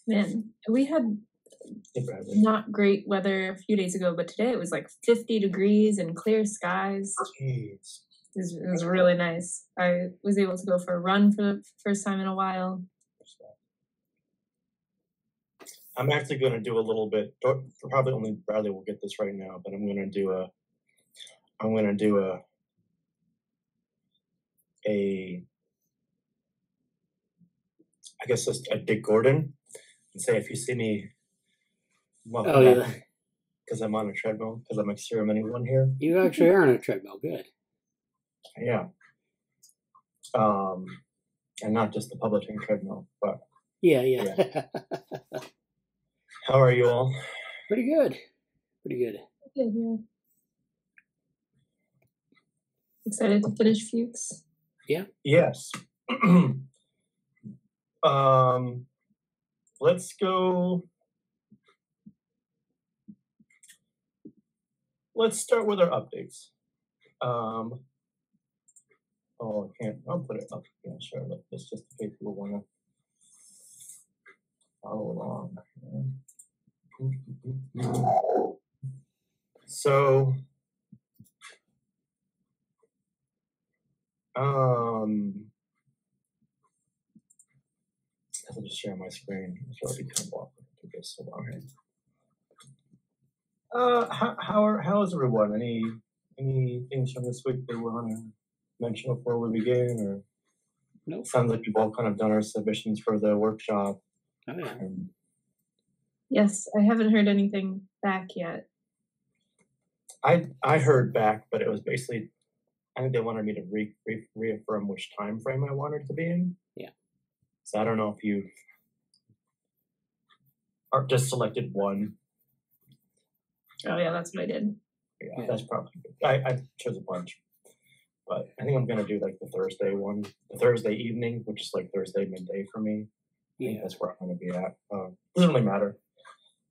Man, we had not great weather a few days ago, but today it was like 50 degrees and clear skies. Jeez. It was really nice. I was able to go for a run for the first time in a while. I'm actually going to do a little bit. Probably only Bradley will get this right now, but I'm going to do I guess just a Dick Gordon and say if you see me because I'm on a treadmill because I'm experimenting one here. You actually are on a treadmill. Good. Yeah. And not just the publishing treadmill, but yeah. How are you all? Pretty good. Good, yeah. Excited to finish Fuchs? Yeah. Yes. Let's go. Let's start with our updates. I can't. I'll put it up. Yeah, sure. Like this, just in case people want to follow along. So, I'll just share my screen. It's already kind of awkward to get so long here. How is everyone? Any things from this week that we want to mention before we begin? Or nope. Sounds like we've all kind of done our submissions for the workshop. Oh yeah. Yes, I haven't heard anything back yet. I heard back, but it was basically, I think they wanted me to reaffirm which time frame I wanted to be in. Yeah. So I don't know if you are just selected one. Oh yeah, that's what I did. Yeah, that's probably good. I chose a bunch, but I think I'm gonna do like the Thursday one, the Thursday evening, which is like Thursday midday for me. I think that's where I'm gonna be at. Doesn't really matter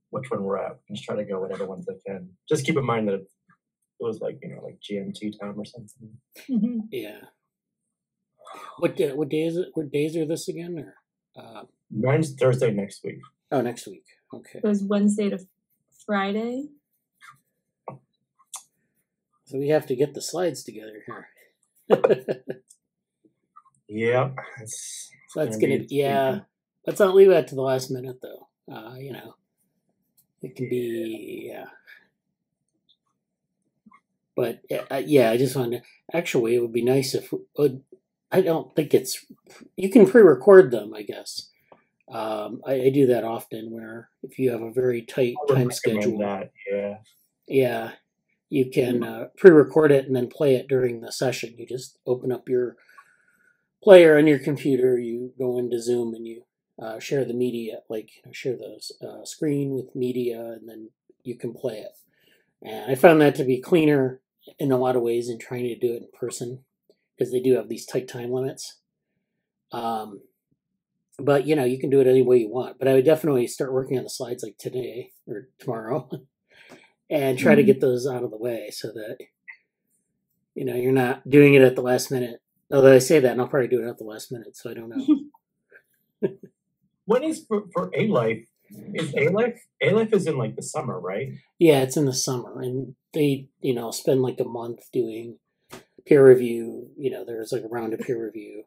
which one we're at. Just try to go whatever ones I can. Just keep in mind that it was like like GMT time or something. Mm-hmm. Yeah. What day is it? What days are this again? Or mine's Thursday next week. Oh, next week. Okay. It was Wednesday to Friday. So we have to get the slides together here. Yeah. That's gonna be, yeah. Let's not leave that to the last minute though. It can be, yeah. But yeah, I just wanted to, actually, it would be nice if, I don't think it's, you can pre-record them, I guess. I do that often where if you have a very tight time schedule. That, yeah. Yeah. You can pre-record it and then play it during the session. You just open up your player on your computer, you go into Zoom and you share the media, like share the screen with media, and then you can play it. And I found that to be cleaner in a lot of ways than trying to do it in person because they do have these tight time limits. But you can do it any way you want. But I would definitely start working on the slides like today or tomorrow. And try to get those out of the way so that, you're not doing it at the last minute. Although I say that, and I'll probably do it at the last minute, so I don't know. When is for A-Life? Is A-Life is in like the summer, right? Yeah, it's in the summer, and they, spend like a month doing peer review. There's like a round of peer review.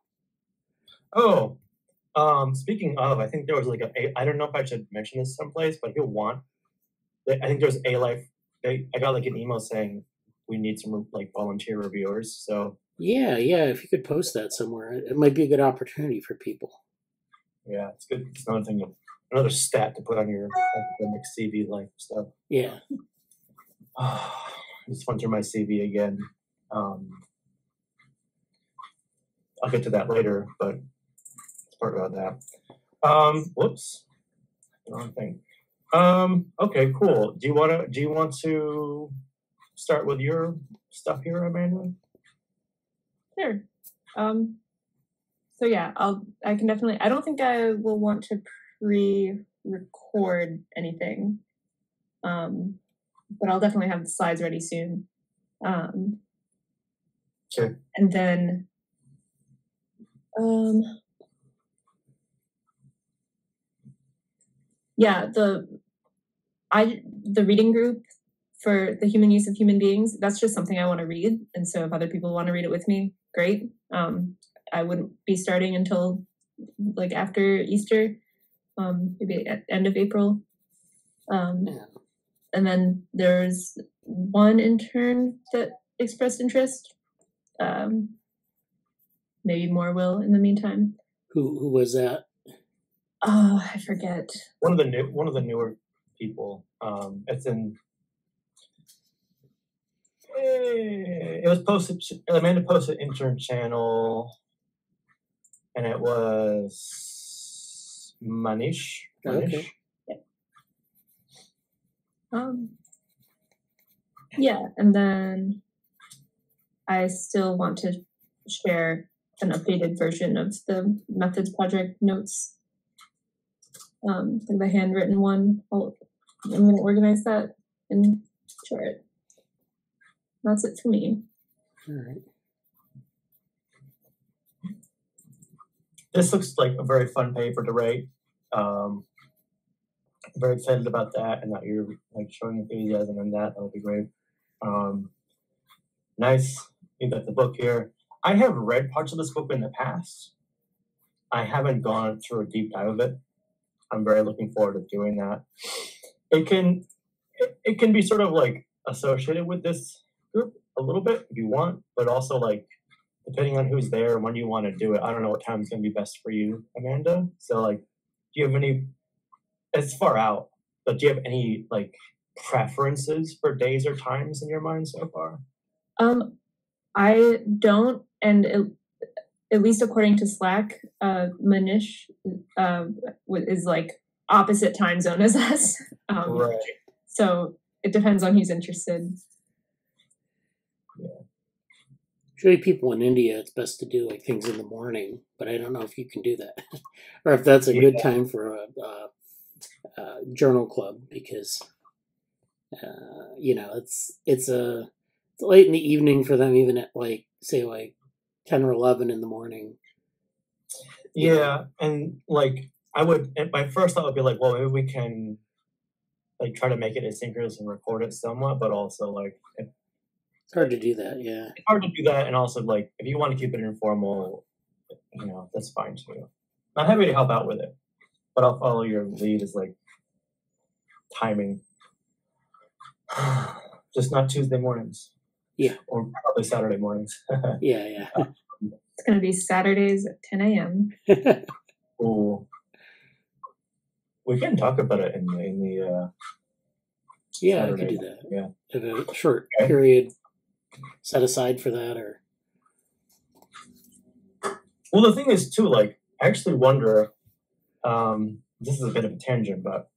Oh, speaking of, I think there was like I don't know if I should mention this someplace, but if you want, I think there's A-Life. I got like an email saying we need some like volunteer reviewers. So yeah, if you could post that somewhere, it might be a good opportunity for people. Yeah, it's good. It's another stat to put on your academic CV like stuff. Yeah. I just went through my CV again. I'll get to that later, but let's talk about that. Whoops, wrong thing. Okay, cool. Do you want to start with your stuff here, Amanda? Sure. So yeah, I can definitely, I don't think I will want to pre-record anything. But I'll definitely have the slides ready soon. Sure. And then yeah, the reading group for the human use of human beings, that's just something I want to read. And so if other people want to read it with me, great. I wouldn't be starting until like after Easter, maybe at end of April. And then there's one intern that expressed interest. Maybe more will in the meantime. Who was that? Oh, I forget. One of the newer people. It's in. It was posted. Amanda posted intern channel, and it was Manish. Okay. Yeah, and then I still want to share an updated version of the methods project notes, like the handwritten one. I'm going to organize that and share it. That's it for me. All right. This looks like a very fun paper to write. I'm very excited about that, and that you're like showing enthusiasm in that. That'll be great. Nice. You got the book here. I have read parts of this book in the past. I haven't gone through a deep dive of it. I'm very looking forward to doing that. It can be sort of like associated with this group a little bit if you want, but also like depending on who's there and when you want to do it. I don't know what time is going to be best for you, Amanda. So like, do you have any? It's far out, but do you have any like preferences for days or times in your mind so far? I don't, and at least according to Slack, Manish is like opposite time zone as us. Right. So it depends on who's interested. Yeah. Usually people in India, it's best to do like things in the morning, but I don't know if you can do that, or if that's a good time for a journal club, because it's late in the evening for them, even at like say like 10 or 11 in the morning. Yeah, and like my first thought would be like, well, maybe we can like try to make it asynchronous and record it somewhat, but also like it's hard to do that. Yeah, it's hard to do that, and also like if you want to keep it informal, that's fine too. I'm happy to help out with it, but I'll follow your lead as like timing. Just not Tuesday mornings. Yeah. Or probably Saturday mornings. Yeah. It's going to be Saturdays at 10 a.m. Cool. We can talk about it in the yeah, Saturday. I could do that. Yeah. Have a short period set aside for that, or. Well, the thing is too, like, I actually wonder. This is a bit of a tangent, but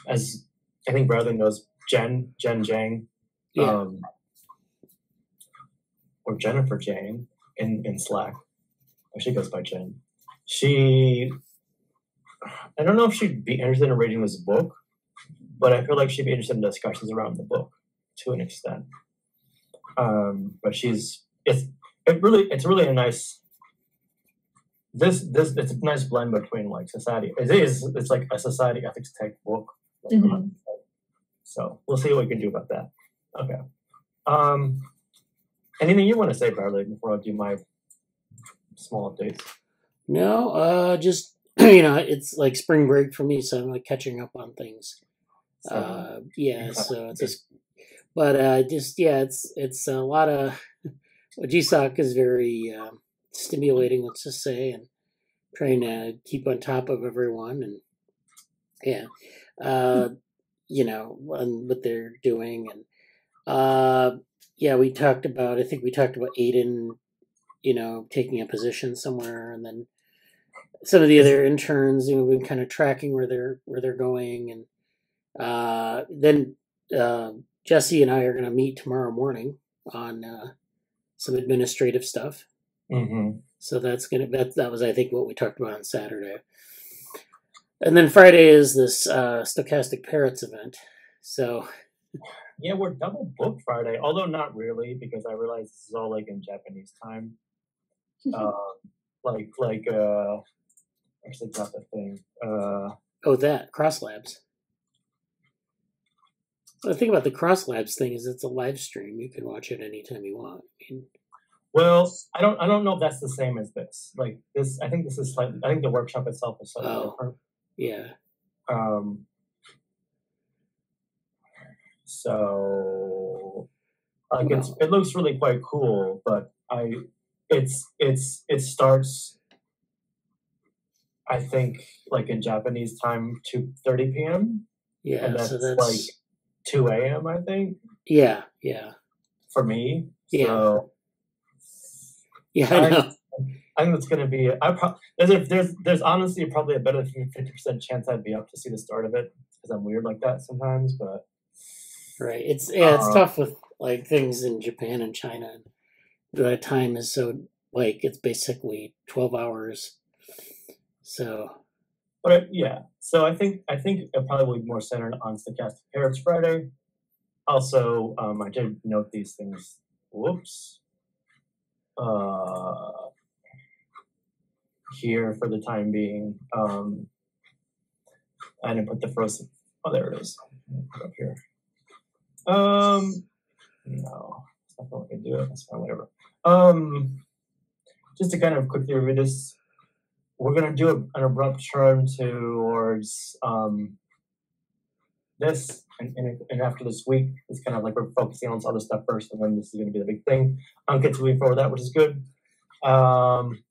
as I think Bradley knows, Jen Jang, or Jennifer Jang in Slack. Or she goes by Jen. I don't know if she'd be interested in reading this book, but I feel like she'd be interested in discussions around the book to an extent. But it's really a nice. It's a nice blend between like society. It's like a society ethics tech book. Mm-hmm. So we'll see what we can do about that. Okay. Anything you want to say, Bradley, before I do my small updates? No, just it's like spring break for me, so I'm like catching up on things. So it's just, but it's a lot of. GSOC is very stimulating, let's just say, and trying to keep on top of everyone, and and what they're doing, and we talked about. I think we talked about Aiden, taking a position somewhere, and then some of the other interns, we've been kind of tracking where they're going, and then Jesse and I are going to meet tomorrow morning on some administrative stuff. Mm-hmm. So that was, I think, what we talked about on Saturday. And then Friday is this Stochastic Parrots event. So yeah, we're double booked Friday, although not really, because I realize this is all like in Japanese time. Actually got the thing. Oh, that cross labs. The thing about the cross labs thing is it's a live stream. You can watch it anytime you want. I mean, well, I don't know if that's the same as this. Like this, I think this is slightly. I think the workshop itself is slightly different. Yeah. So like it looks really quite cool, but it starts, I think, like in Japanese time, 2:30 p.m. Yeah, and that's so like 2 a.m. I think. Yeah. For me. Yeah. So yeah, I know. I think it's going to be. There's honestly probably a better than 50% chance I'd be up to see the start of it because I'm weird like that sometimes. But right, it's tough with like things in Japan and China. The time is so like it's basically 12 hours. So. But yeah, so I think it probably will be more centered on Stochastic Parrots Friday. Also, I did note these things. Whoops. Here for the time being. I didn't put the first. Oh, there it is. Put it up here. No, it's not going to do it. That's fine. Whatever. Just to kind of quickly review this, we're going to do an abrupt turn towards this, and after this week, it's kind of like we're focusing on this other stuff first, and then this is going to be the big thing. I'm getting to move forward with that, which is good.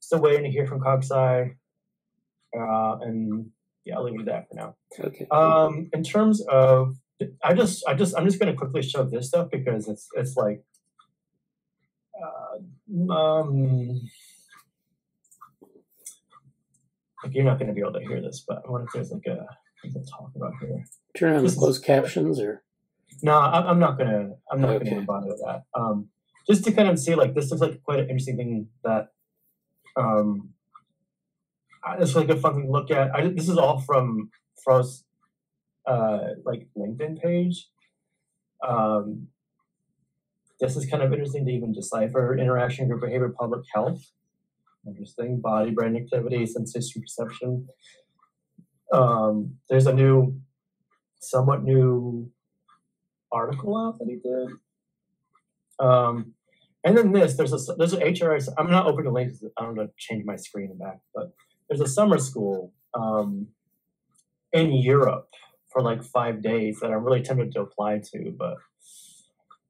Still waiting to hear from Cogsci, and yeah, I'll leave it at that for now. Okay. In terms of, I'm just going to quickly show this stuff because it's like, like you're not going to be able to hear this, but I wonder if there's like a talk about here. Turn on the closed captions, or no, I'm not gonna even bother with that. Just to kind of see, like, this looks like quite an interesting thing that it's like a fun thing to look at. This is all from Frost's like LinkedIn page. This is kind of interesting to even decipher: interaction, group behavior, public health. Interesting. Body, brain activity, sensation, perception. There's a somewhat new article out that he did. And then there's an HRS. I'm not open to links. I don't know to change my screen and back, but there's a summer school in Europe for like 5 days that I'm really tempted to apply to, but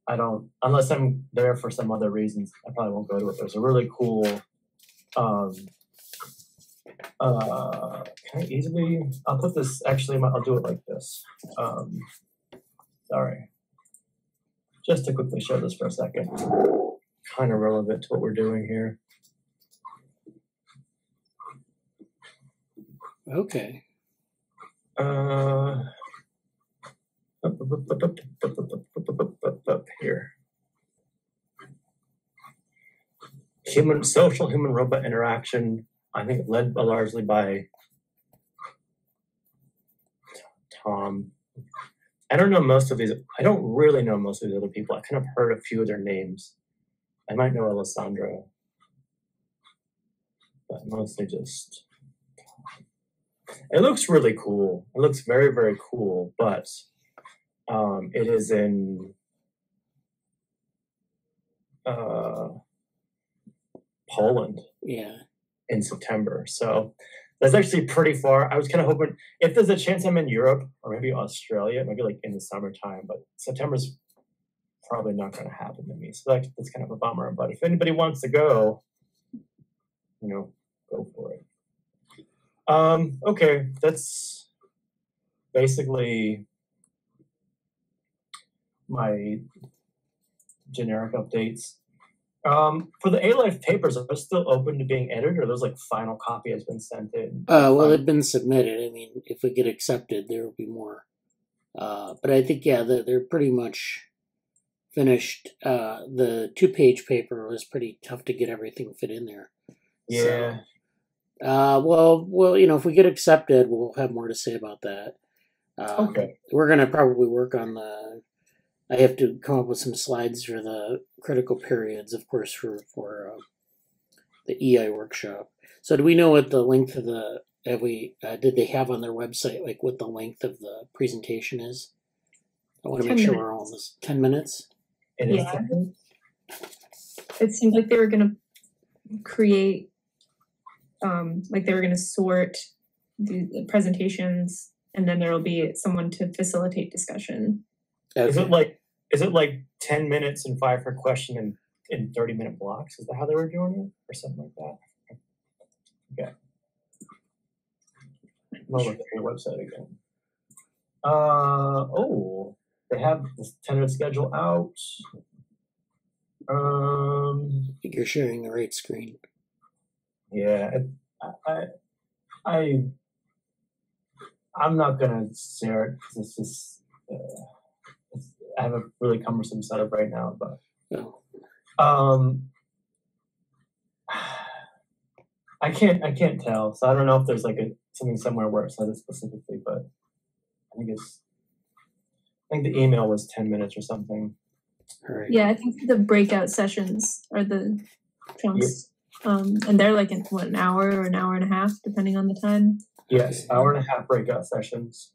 I don't, unless I'm there for some other reasons, I probably won't go to it. There's a really cool, can I easily, I'll put this, actually, I'll do it like this. Sorry. Just to quickly show this for a second. Kind of relevant to what we're doing here. Okay. Here. Human robot interaction, I think led largely by Tom. I don't know most of these. I don't really know most of these other people. I kind of heard a few of their names. I might know Alessandro, but mostly just. It looks really cool. It looks very, very cool, but it is in Poland. Yeah. In September. So that's actually pretty far. I was kind of hoping if there's a chance I'm in Europe or maybe Australia, maybe like in the summertime, but September's probably not going to happen to me. So that's kind of a bummer. But if anybody wants to go, go for it. Okay, that's basically my generic updates. For the A-Life papers, are those still open to being edited, or those like final copy has been sent in? Well, they've been submitted. I mean, if we get accepted, there will be more. But I think, yeah, they're pretty much finished. The 2-page paper was pretty tough to get everything fit in there. Yeah. So, well, if we get accepted, we'll have more to say about that. Okay. We're going to probably work on I have to come up with some slides for the critical periods, of course, for the EI workshop. So do we know what the length of the did they have on their website like what the length of the presentation is? I want to 10 make sure minutes. we're all in this. 10 minutes? It is Yeah. 10 minutes? It seemed like they were going to create, like they were going to sort the presentations, and then there will be someone to facilitate discussion. Okay. Is it like 10 minutes and 5 per question in 30-minute blocks? Is that how they were doing it, or something like that? Okay. I'll look at your website again. Oh, they have this 10-minute schedule out. I think you're sharing the right screen. Yeah, I'm not gonna share it because it's just I have a really cumbersome setup right now. But I can't tell, so I don't know if there's like something somewhere where it says it specifically, but I think the email was 10 minutes or something. All right. Yeah, I think the breakout sessions are the chunks. And they're like in an hour or an hour and a half, depending on the time. Yes, hour and a half breakout sessions.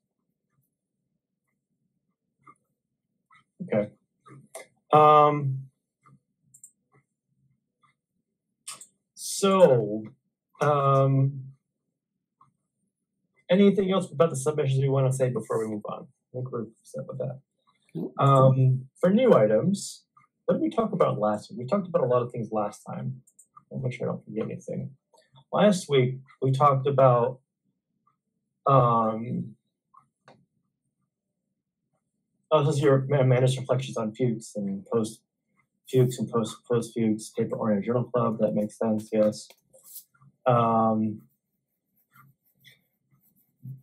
Okay. So, anything else about the submissions you want to say before we move on? I think we're set with that. For new items, what did we talk about last week? We talked about a lot of things last time. I'll make sure I don't forget anything. Last week, we talked about this is your managed reflections on Fuchs and post-Fuchs and post-Fuchs paper-oriented journal club. That makes sense, yes.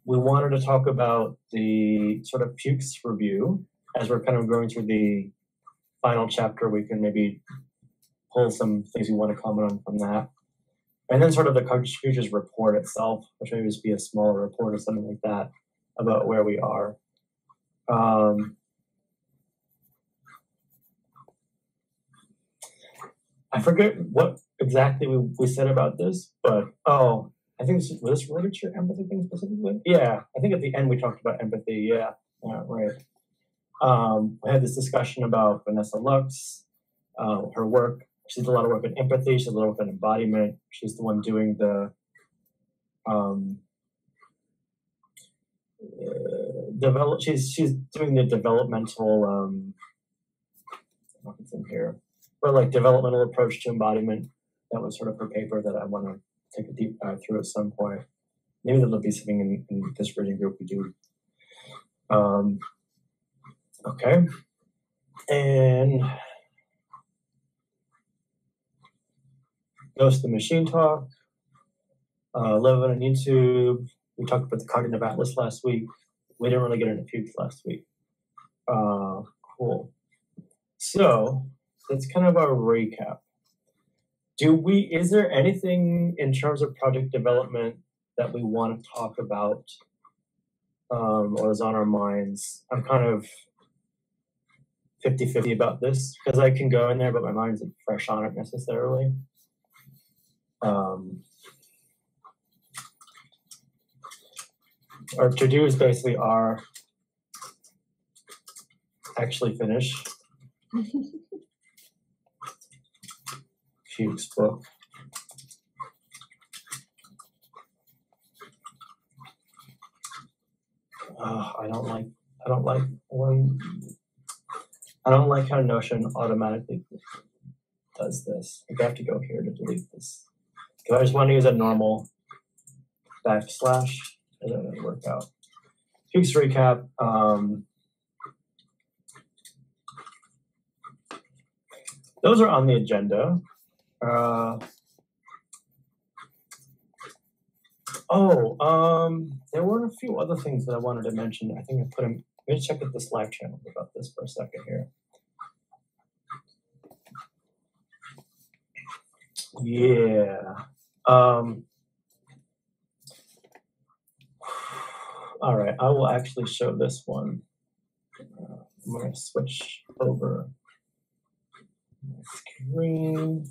We wanted to talk about the sort of Fuchs review. As we're kind of going through the final chapter, we can maybe pull some things we want to comment on from that. And then sort of the Cognition Futures report itself, which may just be a smaller report or something like that about where we are. I forget what exactly we said about this, but I think was this related to your empathy thing specifically? Yeah, I think at the end we talked about empathy. Yeah, right. We had this discussion about Vanessa Lux, her work. She did a lot of work in empathy. She did a lot of work in embodiment. She's the one doing the She's doing the developmental. What's in here? But like developmental approach to embodiment. That was sort of her paper that I want to take a deep dive through at some point. Maybe there'll be something in this reading group we do. Okay, and Ghost the Machine Talk, live on YouTube. We talked about the Cognitive Atlas last week. We didn't really get into Fuchs last week. Cool. So that's kind of our recap. Is there anything in terms of project development that we want to talk about or is on our minds? I'm kind of 50-50 about this because I can go in there, but my mind isn't fresh on it necessarily. Our to-dos basically are actually finish Fuchs book. I don't like how Notion automatically does this. I have to go here to delete this. Because I just want to use a normal backslash. It doesn't work out. Fuchs recap. Those are on the agenda. There were a few other things that I wanted to mention. I think I put them. Let me check at the Slack channel about this for a second here. Yeah. All right, I will actually show this one. I'm going to switch over my screen.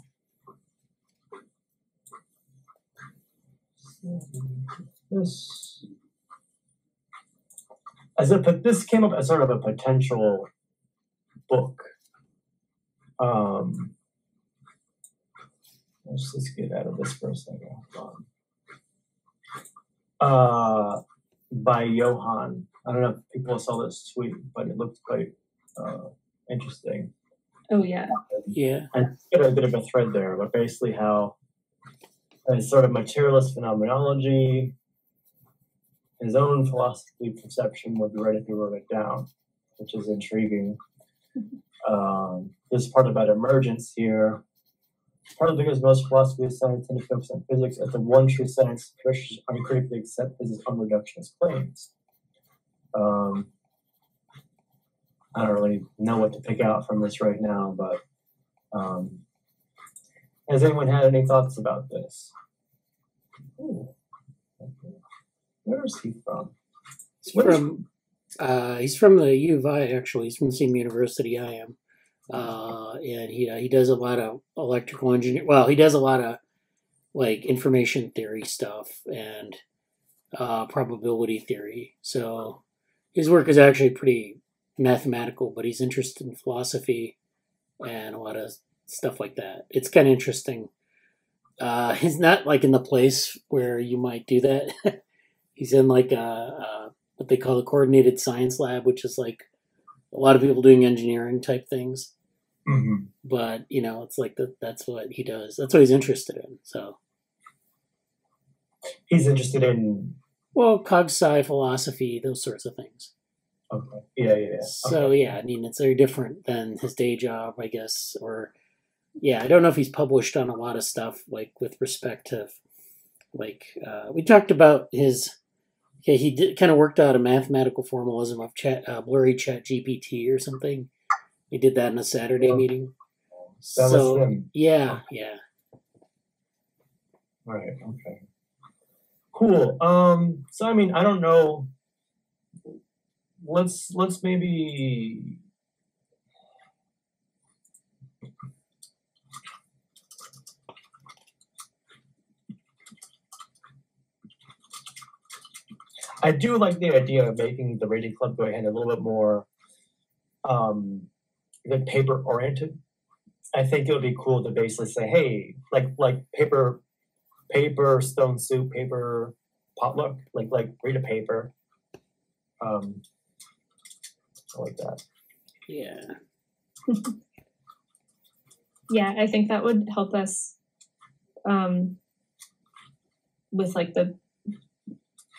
this this came up as sort of a potential book. Let's just get out of this for a second. By Johan. I don't know if people saw this tweet, but it looked quite interesting. Oh yeah. Yeah. And got a bit of a thread there, but basically how it's sort of materialist phenomenology, his own philosophy perception would be right if he wrote it down, which is intriguing. This part about emergence here. Part of because most philosophy is science tend to focus on physics as the one true science Christians uncritically accept physics on reductionist claims. I don't really know what to pick out from this right now, but has anyone had any thoughts about this? Ooh. Where is he from? He's from the U of I, actually. He's from the same university I am. And he does a lot of electrical engineering. Well, he does a lot of like information theory stuff and probability theory. So his work is actually pretty mathematical, but he's interested in philosophy and a lot of stuff like that. It's kind of interesting. He's not like in the place where you might do that. He's in like what they call the coordinated science lab, which is like a lot of people doing engineering type things. Mm-hmm. But, you know, it's like that's what he does. That's what he's interested in. So he's interested in, well, cog-sci philosophy, those sorts of things. okay. Yeah. So, okay. yeah, I mean, it's very different than his day job, I guess. Or, yeah, I don't know if he's published on a lot of stuff, like with respect to, like, we talked about his, okay, he did kind of worked out a mathematical formalism of blurry chat GPT or something. He did that in a Saturday meeting. That So, was him. yeah. Right, okay. Cool. So I mean, I don't know. Let's maybe I do like the idea of making the rating club go ahead a little bit more paper oriented. I think it would be cool to basically say, hey, like paper stone soup, paper potluck, like read a paper. I like that. Yeah. Yeah, I think that would help us with like the,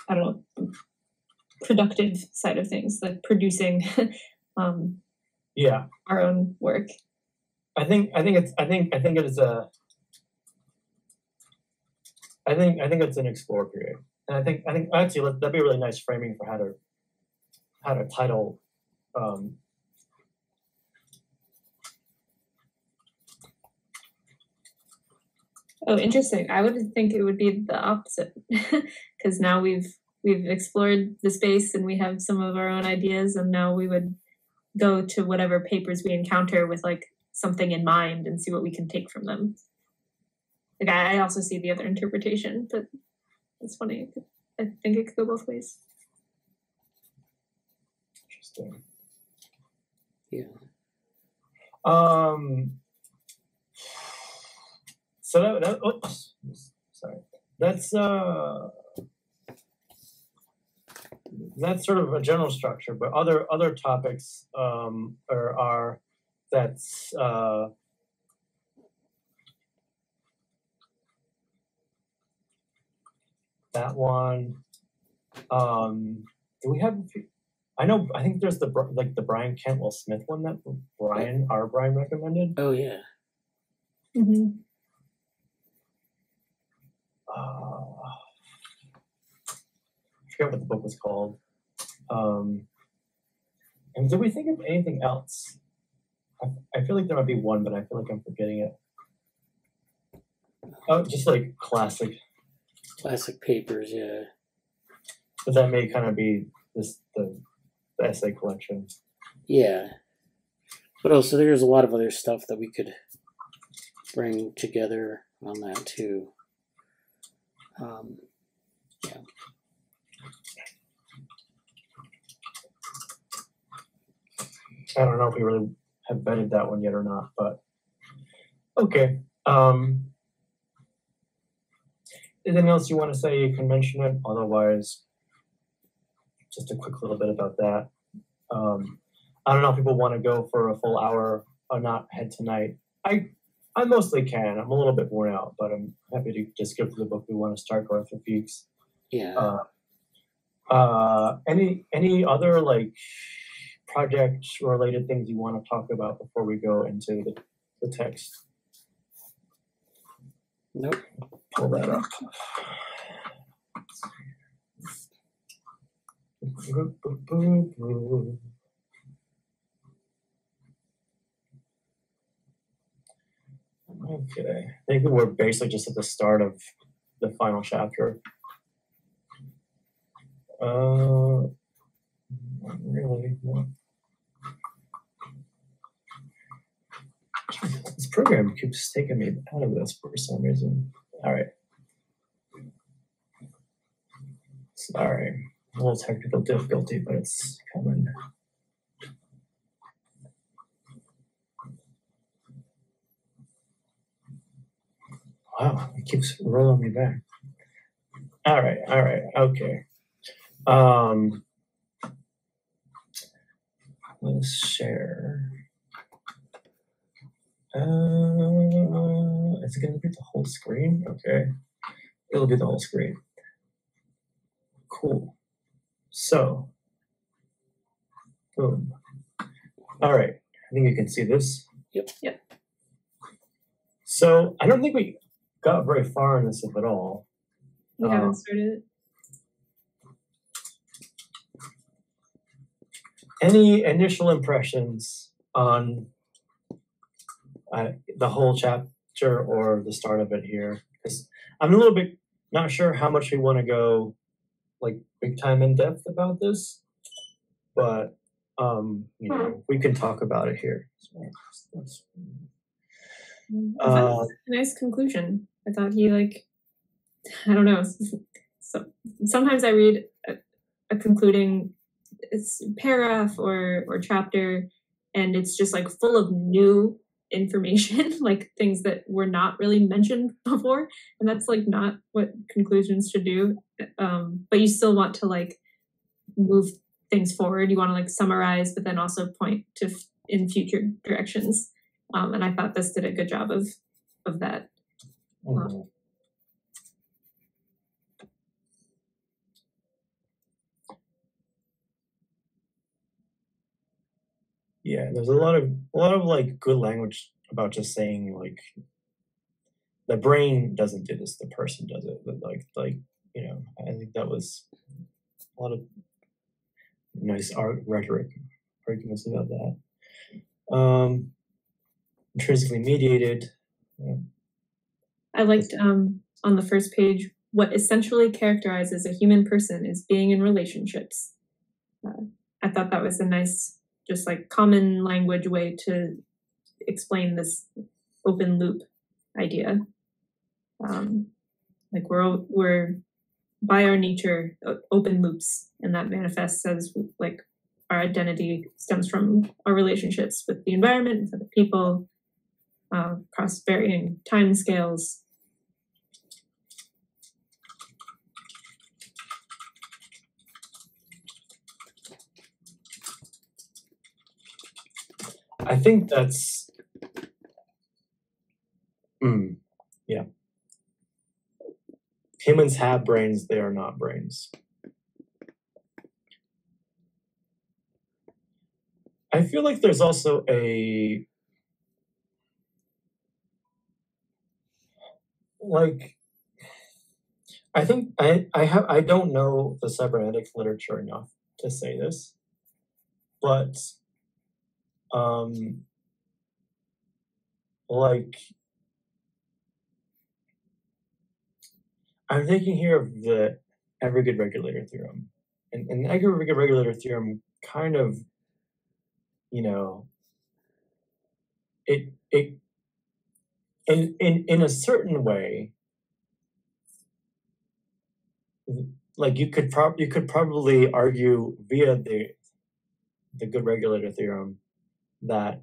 I don't know, productive side of things, like producing Yeah. our own work. I think it's an explore period. And I think actually that'd be a really nice framing for how to title Oh, interesting. I would think it would be the opposite, because now we've explored the space and we have some of our own ideas, and now we would go to whatever papers we encounter with like something in mind and see what we can take from them. Like I also see the other interpretation, but it's funny. I think it could go both ways. Interesting. Yeah. So that oops, sorry. That's sort of a general structure, but other topics are that's that one. Do we have? I think there's the Brian Cantwell Smith one that Brian recommended. Oh yeah. Mm-hmm. I forget what the book was called. And did we think of anything else? I feel like there might be one, but I feel like I'm forgetting it. Oh, just like classic papers, yeah. But that may kind of be the essay collection. Yeah. But also there's a lot of other stuff that we could bring together on that too. Yeah. I don't know if we really have vetted that one yet or not, but okay. Anything else you want to say? You can mention it. Otherwise, just a quick little bit about that. I don't know if people want to go for a full hour or not ahead tonight. I mostly can. I'm a little bit worn out, but I'm happy to just go through the book we want to start going through Fuchs. Yeah. Any other like project related things you want to talk about before we go into the text? Nope. Pull that up. Okay, I think we're basically just at the start of the final chapter. Not really. No. This program keeps taking me out of this for some reason. All right. Sorry, a little technical difficulty, but it's coming. Wow, it keeps rolling me back. All right, okay. Let's share. Is it gonna be the whole screen? Okay, it'll be the whole screen. Cool. So, boom. All right, I think you can see this. Yep. So I don't think we got very far in this if at all. We haven't started it. Any initial impressions on the whole chapter or the start of it here? Because I'm a little bit not sure how much we want to go like big time in depth about this, but we can talk about it here. I thought it was a nice conclusion. I thought he I don't know. So sometimes I read a concluding paragraph or chapter, and it's just like full of new information, like things that were not really mentioned before, and that's like not what conclusions should do. But you still want to like move things forward. You want to like summarize, but then also point to in future directions. And I thought this did a good job of that. Yeah, there's a lot of like good language about just saying like the brain doesn't do this, the person does it. But like I think that was a lot of nice rhetoric arguments about that. Intrinsically mediated. Yeah. I liked on the first page, what essentially characterizes a human person is being in relationships. I thought that was a nice, just like common language way to explain this open loop idea. Like we're by our nature open loops, and that manifests as like our identity stems from our relationships with the environment, with other people, across varying time scales. I think that's, yeah. Humans have brains, they are not brains. I feel like there's also I think I don't know the cybernetics literature enough to say this, but I'm thinking here of the every good regulator theorem, and the every good regulator theorem kind of, it in a certain way, like you could probably argue via the good regulator theorem that,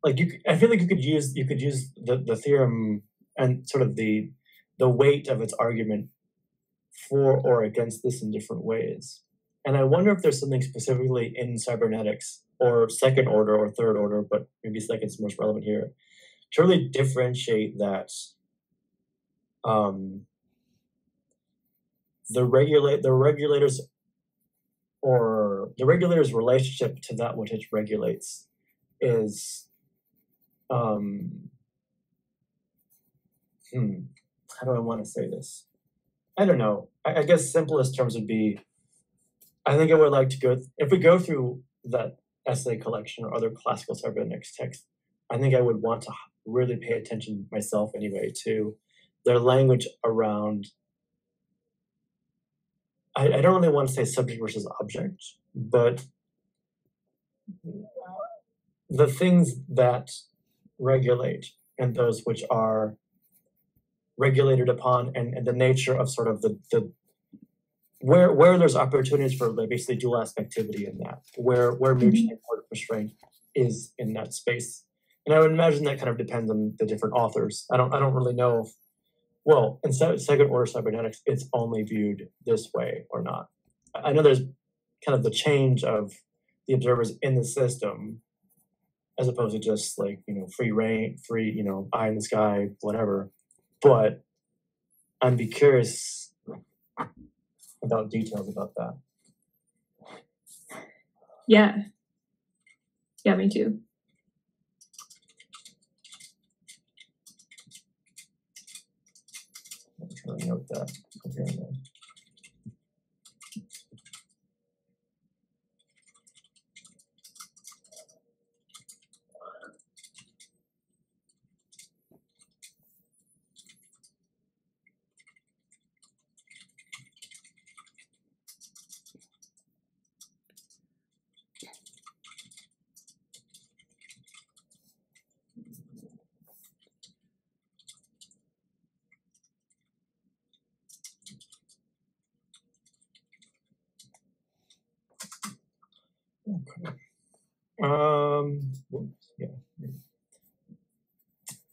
like, I feel like you could use the theorem and sort of the weight of its argument for or against this in different ways. And I wonder if there's something specifically in cybernetics, or second order or third order, but maybe second's most relevant here, to really differentiate that the regulator's relationship to that which it regulates is how do I want to say this? I don't know. I guess simplest terms would be, I think I would like to go, if we go through that essay collection or other classical cybernetics text, I think I would want to really pay attention myself anyway to their language around, I don't really want to say subject versus object, but the things that regulate and those which are regulated upon, and the nature of sort of the where there's opportunities for basically dual aspectivity in that, where mutually important restraint is in that space. And I would imagine that kind of depends on the different authors. I don't really know if, well, in second order cybernetics, it's only viewed this way or not. I know there's kind of the change of the observers in the system, as opposed to just like, free reign, free, eye in the sky, whatever. But I'd be curious about details about that. Yeah, me too. I'm trying to note that. Yeah.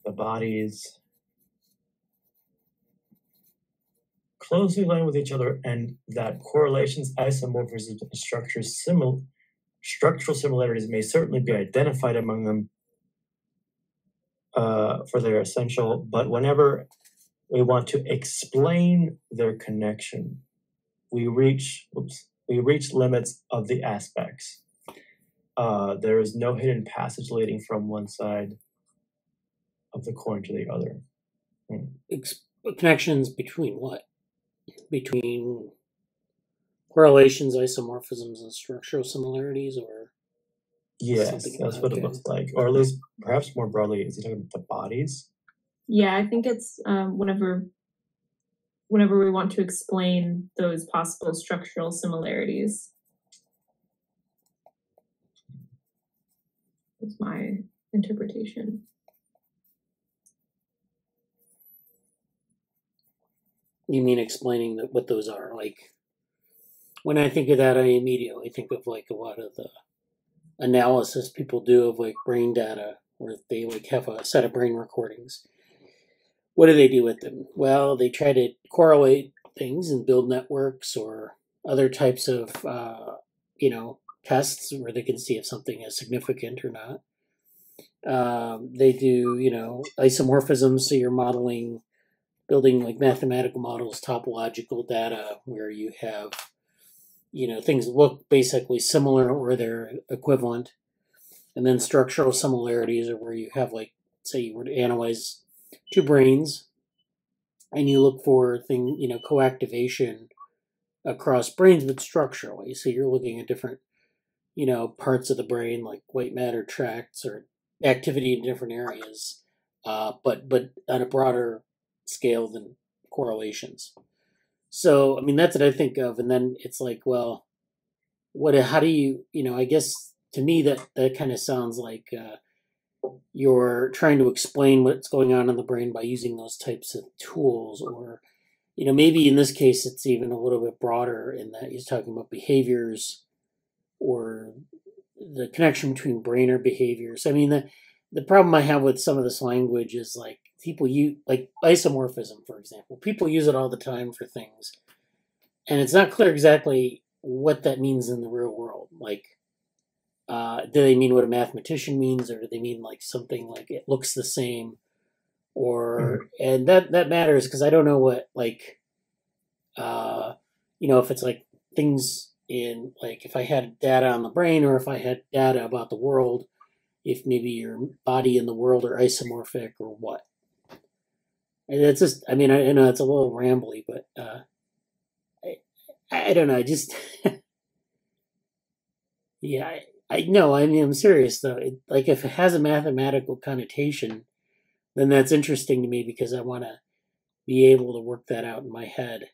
The bodies closely aligned with each other, and that correlations, isomorphisms, and structural similarities may certainly be identified among them for their essential, but whenever we want to explain their connection, we reach limits of the aspects. There is no hidden passage leading from one side of the coin to the other. Connections between what? Between correlations, isomorphisms, and structural similarities, or? Yes, that's what it looks like. Or at least, perhaps more broadly, is he talking about the bodies? Yeah, I think it's whenever we want to explain those possible structural similarities. That's my interpretation. You mean explaining what those are? Like, when I think of that, I immediately think of like a lot of the analysis people do of like brain data, where they like have a set of brain recordings. What do they do with them? Well, they try to correlate things and build networks or other types of, tests where they can see if something is significant or not. They do, isomorphisms, so you're building like mathematical models, topological data, where you have, things look basically similar or they're equivalent. And then structural similarities are where you have, like, say you were to analyze two brains and you look for coactivation across brains, but structurally. So you're looking at different, parts of the brain, like white matter tracts or activity in different areas, but on a broader scale than correlations. So, I mean, that's what I think of. And then it's like, well, how do you, I guess to me that kind of sounds like you're trying to explain what's going on in the brain by using those types of tools. Or, maybe in this case, it's even a little bit broader in that he's talking about behaviors or the connection between brain or behaviors. I mean, the problem I have with some of this language is like people use like isomorphism, for example. People use it all the time for things, and it's not clear exactly what that means in the real world. Like, do they mean what a mathematician means, or do they mean like something like it looks the same? Or and that matters because I don't know what like if it's like things in like if I had data on the brain or if I had data about the world, if maybe your body and the world are isomorphic or what. And it's just I mean I know it's a little rambly, but I don't know. I just yeah I know. I mean I'm serious though. Like if it has a mathematical connotation, then that's interesting to me because I want to be able to work that out in my head.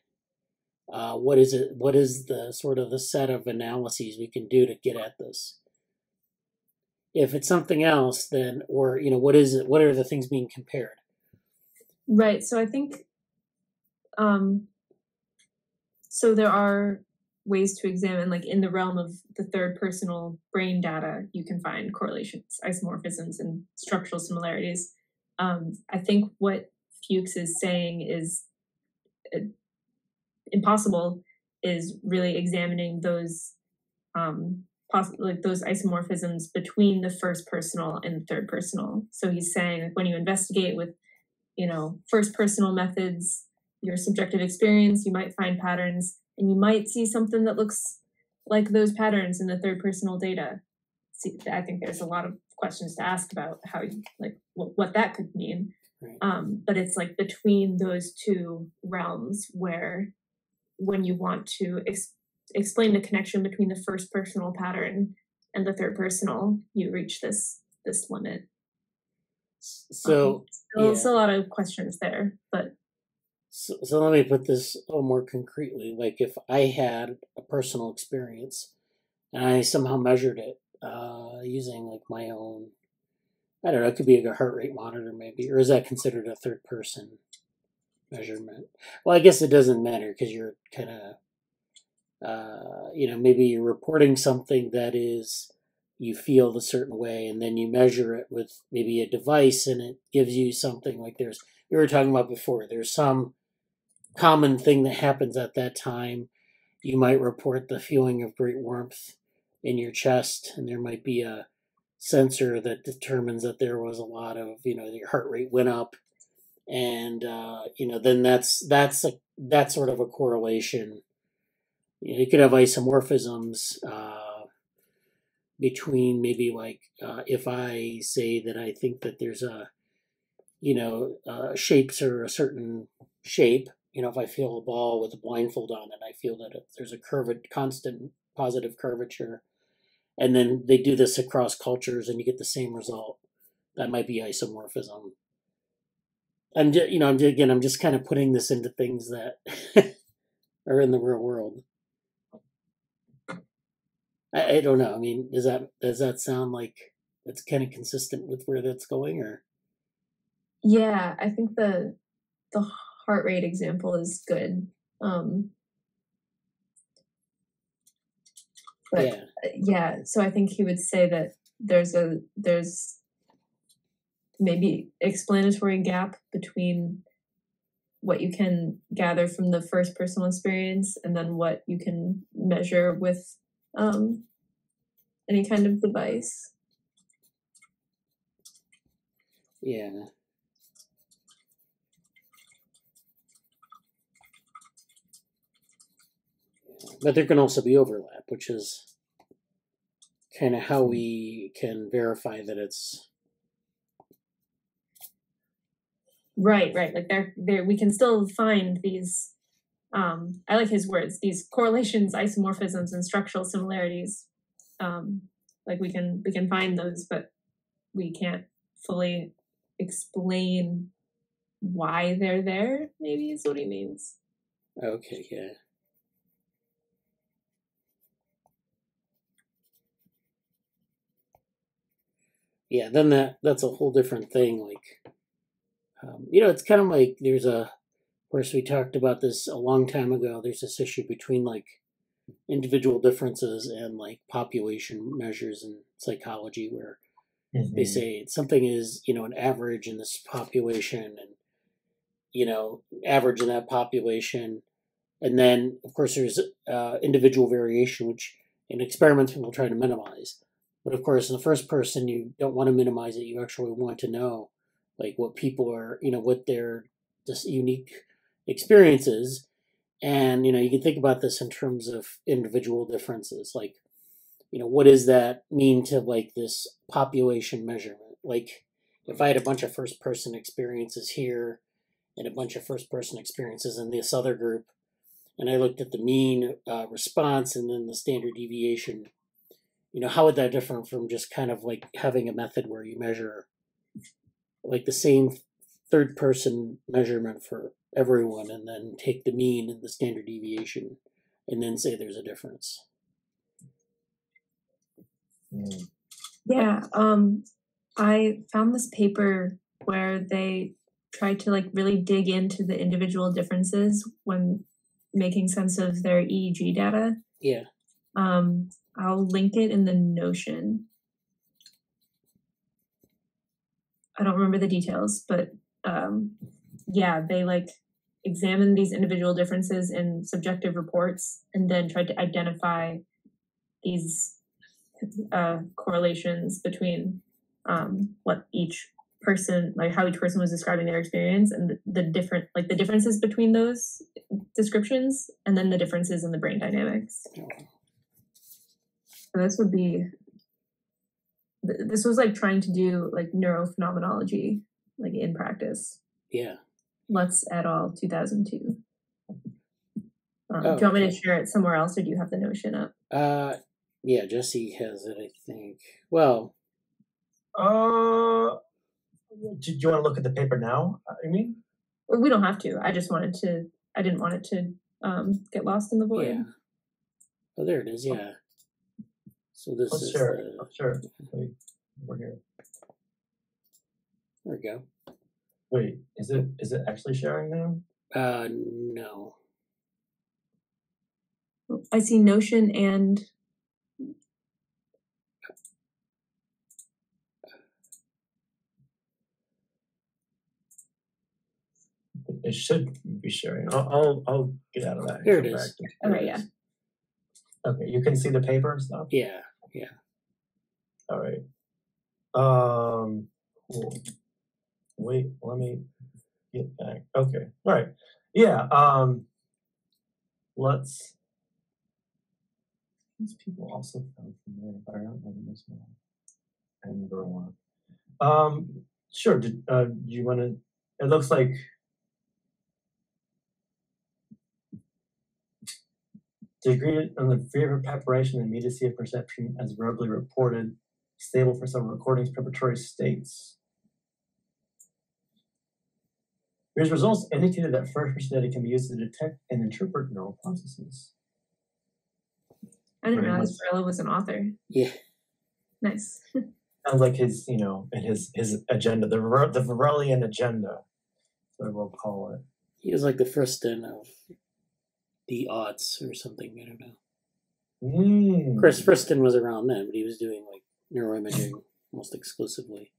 What is it? What is the sort of the set of analyses we can do to get at this? If it's something else, then or what is it? What are the things being compared? Right. So I think so there are ways to examine, like in the realm of the third personal brain data, you can find correlations, isomorphisms, and structural similarities. I think what Fuchs is saying is impossible is really examining those those isomorphisms between the first personal and third personal. So he's saying like, when you investigate with first personal methods, your subjective experience, you might find patterns and you might see something that looks like those patterns in the third personal data. See, I think there's a lot of questions to ask about how what that could mean. Right. But it's like between those two realms where when you want to explain the connection between the first personal pattern and the third personal, you reach this limit. So there's a lot of questions there, but so let me put this a little more concretely. Like if I had a personal experience and I somehow measured it using like my own, I don't know, it could be like a heart rate monitor maybe, or is that considered a third person measurement? Well, I guess it doesn't matter because you're kind of, maybe you're reporting something that is, you feel a certain way and then you measure it with maybe a device and it gives you something like we were talking about before, there's some common thing that happens at that time. You might report the feeling of great warmth in your chest and there might be a sensor that determines that there was a lot of, your heart rate went up. And, then that's sort of a correlation. You could have isomorphisms between maybe like if I say that I think that there's shapes are a certain shape, if I feel a ball with a blindfold on it, I feel that there's a constant positive curvature. And then they do this across cultures and you get the same result. That might be isomorphism. I'm just kind of putting this into things that are in the real world. I don't know. I mean, does that sound like it's kind of consistent with where that's going, or? Yeah, I think the heart rate example is good. But yeah, so I think he would say that there's maybe explanatory gap between what you can gather from the first personal experience and then what you can measure with any kind of device. Yeah. But there can also be overlap, which is kind of how we can verify that it's right. Like there we can still find these. I like his words. These correlations, isomorphisms, and structural similarities. Like we can find those, but we can't fully explain why they're there. Maybe is what he means. Okay. Yeah. Yeah, then that's a whole different thing. Like, it's kind of like of course, we talked about this a long time ago. There's this issue between like individual differences and like population measures in psychology, where they say something is, an average in this population, and average in that population. And then, of course, there's individual variation, which in experiments people try to minimize. But of course, in the first person, you don't want to minimize it. You actually want to know, like, what people are, what their just unique experiences. And, you can think about this in terms of individual differences. Like, what does that mean to, like, this population measurement? Like, if I had a bunch of first-person experiences here and a bunch of first-person experiences in this other group, and I looked at the mean response and then the standard deviation, how would that differ from just kind of like having a method where you measure like the same third person measurement for everyone and then take the mean and the standard deviation and then say there's a difference? Yeah, I found this paper where they tried to like really dig into the individual differences when making sense of their EEG data. Yeah. I'll link it in the Notion. I don't remember the details, but yeah, they like examined these individual differences in subjective reports and then tried to identify these correlations between what each person, like how each person was describing their experience and the differences between those descriptions and then the differences in the brain dynamics. So this was like trying to do like neurophenomenology like in practice. Yeah. Lutz et al. 2002. Do you want me to share it somewhere else, or do you have the Notion up? Yeah, Jesse has it, I think. Well, do you want to look at the paper now? I mean, we don't have to. I didn't want it to get lost in the void. Yeah. Oh, there it is. Yeah. So this is sure. We're here. There we go. Wait, is it actually sharing now? No. I see Notion and it should be sharing. I'll get out of that. Here it is. Okay, yeah. Okay, you can see the paper and stuff? Yeah. All right. Cool. Wait, let me get back. Okay. All right. Yeah. Let's. These people also come from there, but I don't know this one. And grow on. Sure. Do you want to? It looks like. Degree on the fear of preparation and immediacy of perception as verbally reported, stable for some recordings, preparatory states. These results indicated that first-person data can be used to detect and interpret neural processes. I didn't realize Varela was an author. Yeah. Nice. Sounds like his, his agenda, the Varelian agenda, so we'll call it. He was like the Friston of the aughts or something. I don't know. Chris Friston was around then, but he was doing like neuroimaging almost exclusively.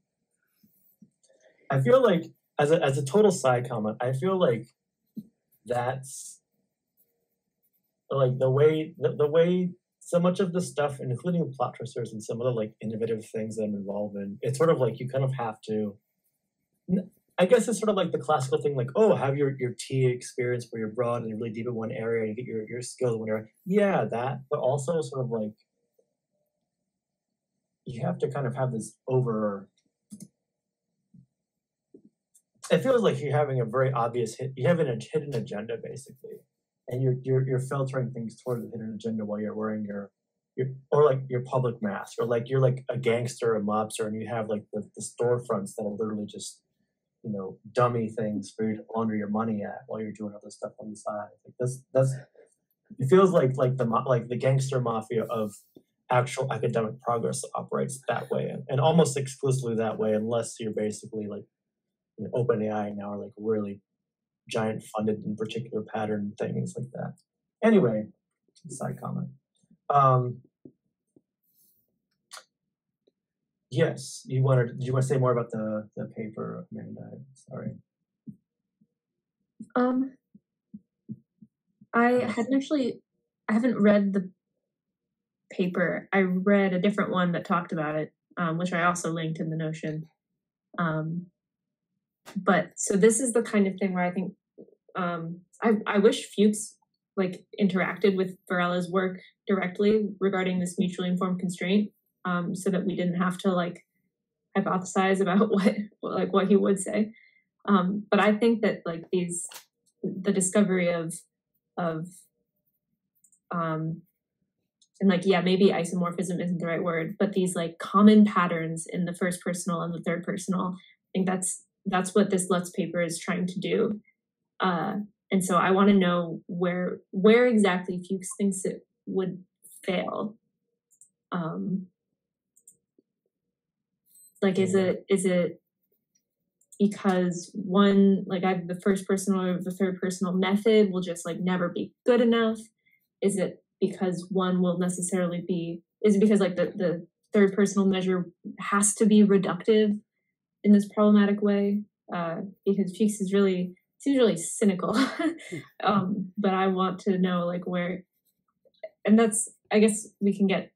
I feel like, as a total side comment, I feel like that's like the way so much of the stuff, including plot twisters and some other like innovative things that I'm involved in, it's sort of like you kind of have to. I guess it's sort of like the classical thing, like, oh, have your T experience where you're broad and really deep in one area and you get your skills in one area. Yeah, that, but also sort of like you have to kind of have this it feels like you're having a very obvious you have a hidden agenda basically, and you're filtering things toward the hidden agenda while you're wearing your public mask, or like you're like a gangster, a mobster, and you have like the storefronts that are literally just dummy things for you to launder your money at while you're doing other stuff on the side. Like that's it feels like the gangster mafia of actual academic progress operates that way, and almost exclusively that way, unless you're basically like OpenAI now, are like really giant funded in particular pattern things like that. Anyway, side comment. Yes, do you want to say more about the paper, Amanda? Sorry. I haven't read the paper. I read a different one that talked about it, which I also linked in the Notion. But so this is the kind of thing where I think I wish Fuchs like interacted with Varela's work directly regarding this mutually informed constraint, so that we didn't have to like hypothesize about what he would say. But I think that like the discovery of and like, yeah, maybe isomorphism isn't the right word, but these like common patterns in the first personal and the third personal, I think that's what this Lutz paper is trying to do. And so I want to know where exactly Fuchs thinks it would fail. Like, is it because one, like I have the first personal or the third personal method will just like never be good enough? Is it because one will necessarily be, is it because like the third personal measure has to be reductive in this problematic way? Because Fuchs seems really cynical. But I want to know like where, and that's, I guess we can get,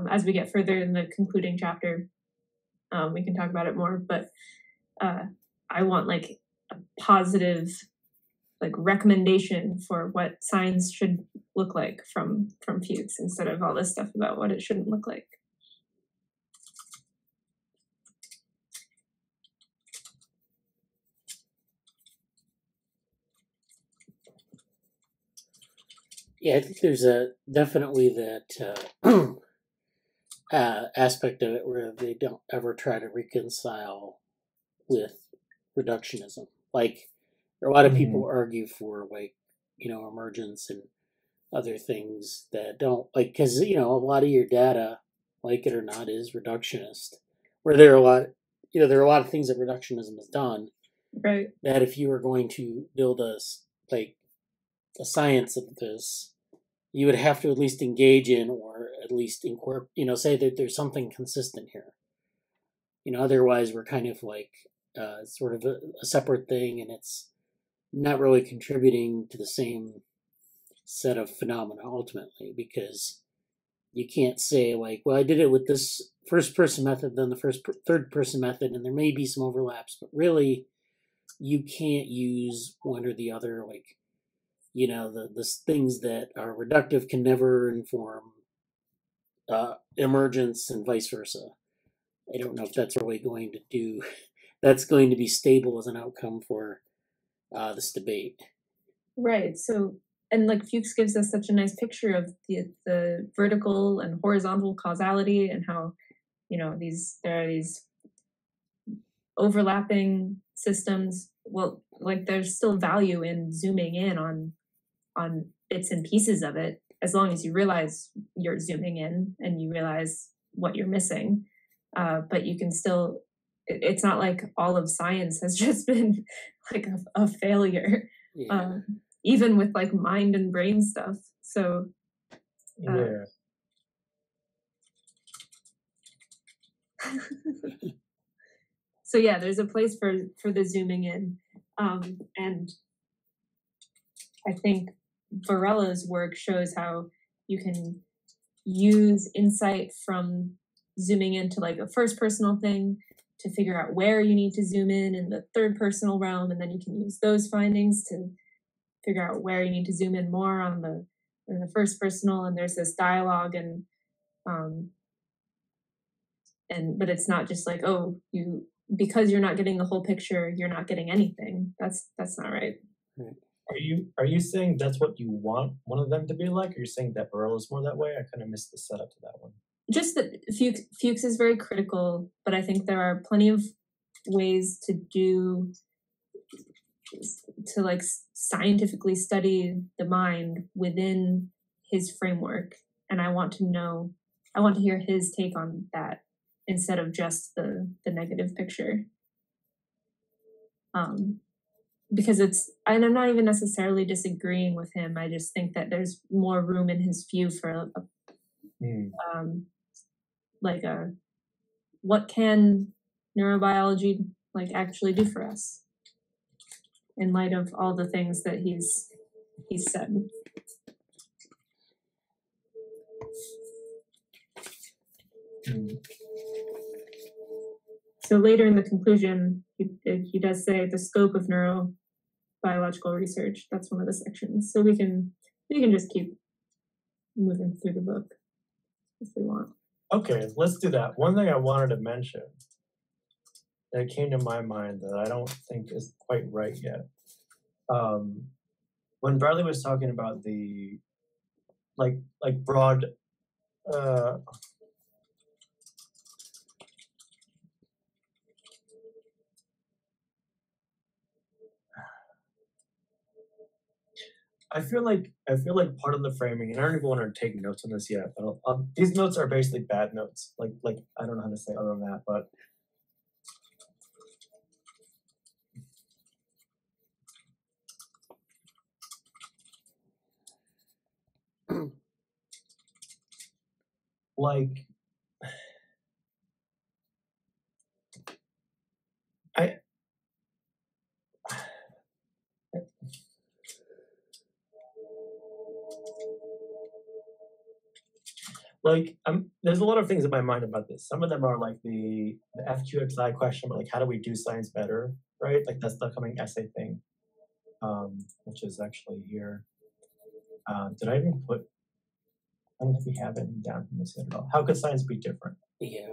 as we get further in the concluding chapter, we can talk about it more, but I want like a positive like recommendation for what science should look like from Fuchs instead of all this stuff about what it shouldn't look like. Yeah, I think there's definitely that aspect of it where they don't ever try to reconcile with reductionism. Like, a lot of people argue for like, emergence and other things that don't like, because a lot of your data, like it or not, is reductionist. Where there are a lot of things that reductionism has done. Right. That if you were going to build a science of this, you would have to at least engage in, or at least say that there's something consistent here. Otherwise we're kind of like sort of a separate thing, and it's not really contributing to the same set of phenomena ultimately, because you can't say like, well, I did it with this first person method, then the third person method, and there may be some overlaps, but really you can't use one or the other. Like, the things that are reductive can never inform emergence and vice versa. I don't know if that's really going to be stable as an outcome for this debate. Right. So, and like Fuchs gives us such a nice picture of the vertical and horizontal causality, and how, there are these overlapping systems. Well, like there's still value in zooming in on bits and pieces of it, as long as you realize you're zooming in and you realize what you're missing. But you can still, it's not like all of science has just been like a failure, even with like mind and brain stuff. So, so yeah, there's a place for the zooming in. And I think Varela's work shows how you can use insight from zooming into like a first personal thing to figure out where you need to zoom in the third personal realm, and then you can use those findings to figure out where you need to zoom in more in the first personal. And there's this dialogue, and but it's not just like, oh, because you're not getting the whole picture, you're not getting anything. That's not right. Are you saying that's what you want one of them to be like? Or are you saying that Varela is more that way? I kind of missed the setup to that one. Just that Fuchs is very critical, but I think there are plenty of ways to like scientifically study the mind within his framework. And I want to hear his take on that instead of just the negative picture. because and I'm not even necessarily disagreeing with him. I just think that there's more room in his view for what can neurobiology like actually do for us in light of all the things that he's said. So later in the conclusion, he does say the scope of neurobiological research. That's one of the sections. So we can just keep moving through the book if we want. Okay, let's do that. One thing I wanted to mention that came to my mind that I don't think is quite right yet. When Bradley was talking about the like broad I feel like part of the framing, and I don't even want to take notes on this yet, but these notes are basically bad notes. Like I don't know how to say other than that, but like there's a lot of things in my mind about this. Some of them are like the FQXI question, but like how do we do science better, right? Like that's the upcoming essay thing, which is actually here. Did I even put? I don't think we have it down from this yet at all. How could science be different? Yeah.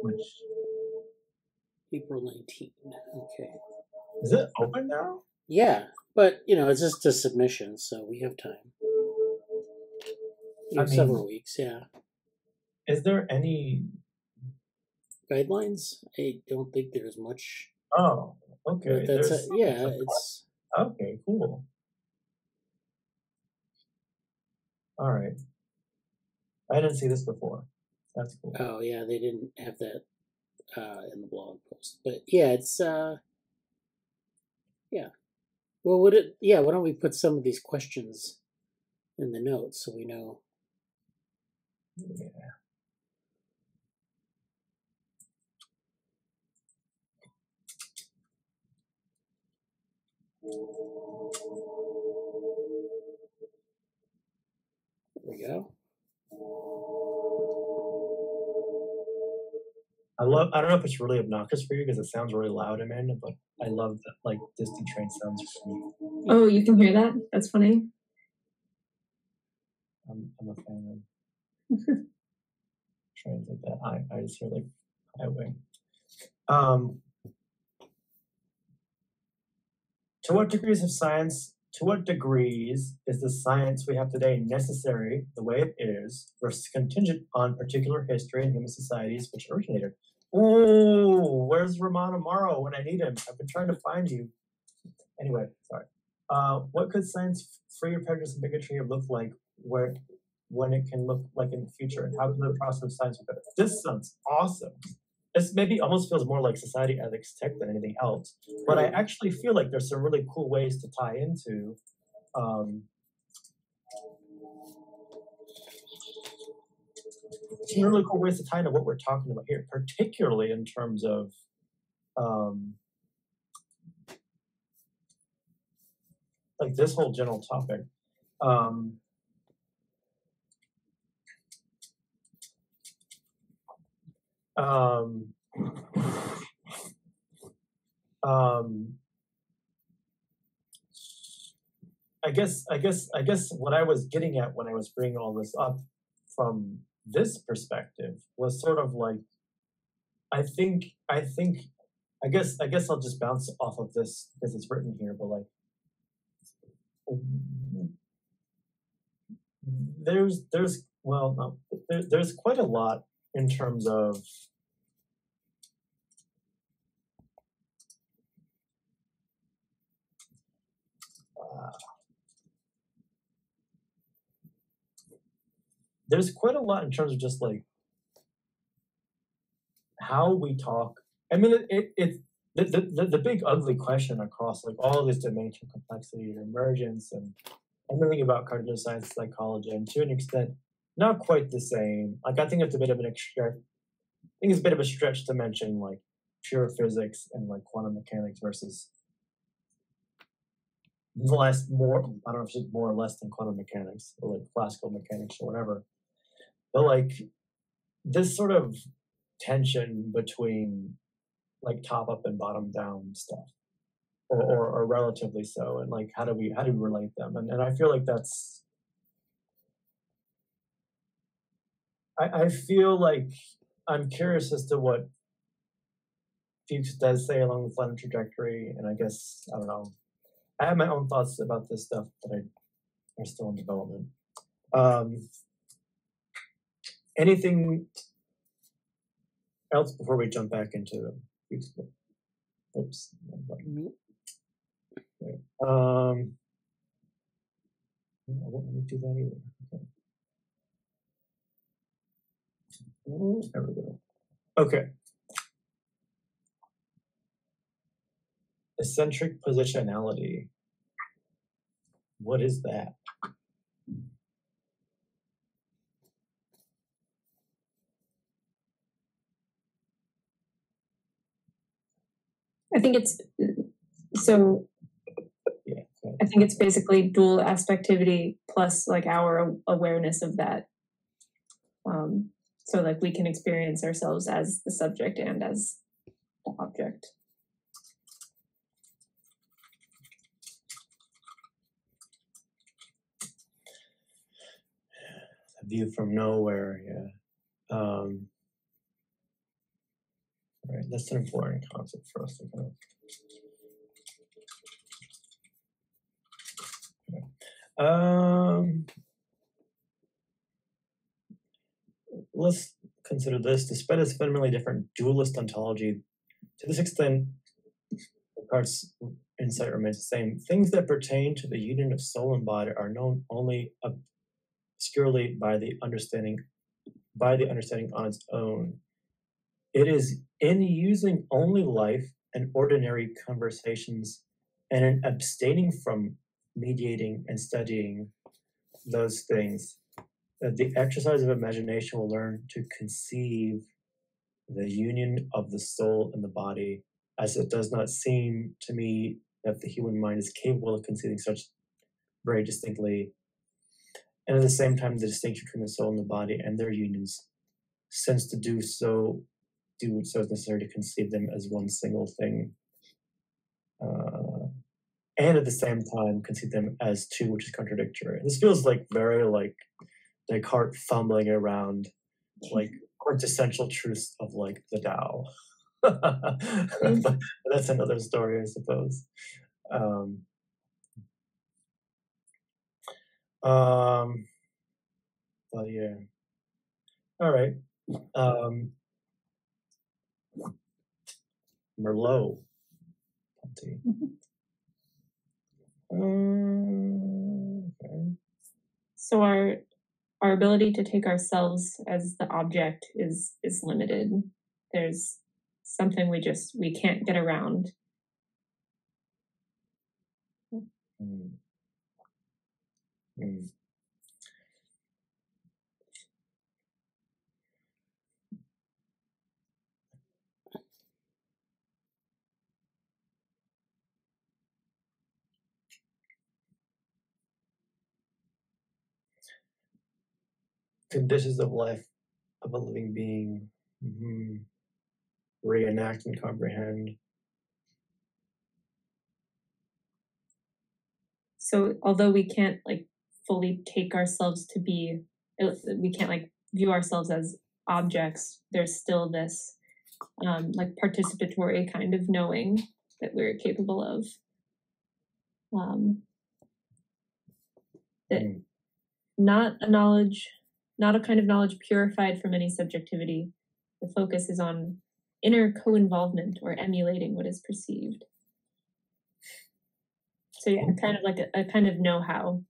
Which April 19. Okay. Is it open now? Yeah, but it's just a submission, so we have time. We have several weeks, yeah. Is there any guidelines? I don't think there's much. Oh, okay. It's okay. Cool. All right. I didn't see this before. That's cool. Oh yeah, they didn't have that in the blog post, but yeah, it's yeah. Well, why don't we put some of these questions in the notes so we know? Yeah. There we go. I don't know if it's really obnoxious for you because it sounds really loud, Amanda, but I love that like distant train sounds for me. Oh, you can hear that? That's funny. I'm a fan of trains like that. I just hear like highway. To what degrees is the science we have today necessary the way it is versus contingent on particular history and human societies which originated? Oh, where's Ramon Amaro when I need him? I've been trying to find you. Anyway, sorry. What could science free of prejudice and bigotry look like when it can look like in the future? And how can the process of science be better? This sounds awesome. This maybe almost feels more like society ethics tech than anything else. But I actually feel like there's some really cool ways to tie into what we're talking about here, particularly in terms of like this whole general topic. I guess what I was getting at when I was bringing all this up from this perspective was sort of like, I guess I'll just bounce off of this because it's written here, but like, there's quite a lot in terms of just like how we talk. I mean, the big ugly question across like all this dimensional complexity and emergence and everything about cognitive science, psychology, and to an extent, not quite the same. Like I think it's a bit of an extra. I think it's a bit of a stretch to mention like pure physics and like quantum mechanics versus more. I don't know if it's more or less than quantum mechanics or like classical mechanics or whatever. But like this sort of tension between like top up and bottom down stuff, or relatively so, and like how do we relate them? And I feel like that's I feel like I'm curious as to what Fuchs does say along the flattened trajectory, and I guess I don't know. I have my own thoughts about this stuff that are still in development. Anything else before we jump back into Fuchs? Oops. Okay. I won't let me do that either. Okay. Oh, there we go. Okay. Eccentric positionality. What is that? I think it's so. Yeah. I think it's basically dual aspectivity plus like our awareness of that. So like we can experience ourselves as the subject and as the object. A view from nowhere, yeah. Right, that's an important concept for us to kind of. Let's consider this. Despite its fundamentally different dualist ontology, to this extent, Descartes' insight remains the same. Things that pertain to the union of soul and body are known only obscurely by the understanding on its own. It is in using only life and ordinary conversations and in abstaining from mediating and studying those things that the exercise of imagination will learn to conceive the union of the soul and the body, as it does not seem to me that the human mind is capable of conceiving such very distinctly, and at the same time the distinction between the soul and the body and their unions, since to do so is necessary to conceive them as one single thing, and at the same time conceive them as two, which is contradictory. This feels like very like Descartes fumbling around like quintessential truths of like the Tao. But that's another story, I suppose. But yeah. All right. Merlot. Okay. So our ability to take ourselves as the object is limited. There's something we can't get around. Conditions of life of a living being. Reenact and comprehend. So although we can't like fully take ourselves to be, we can't like view ourselves as objects, there's still this like participatory kind of knowing that we're capable of. That not a kind of knowledge purified from any subjectivity. The focus is on inner co-involvement or emulating what is perceived. So yeah, kind of like a kind of know-how.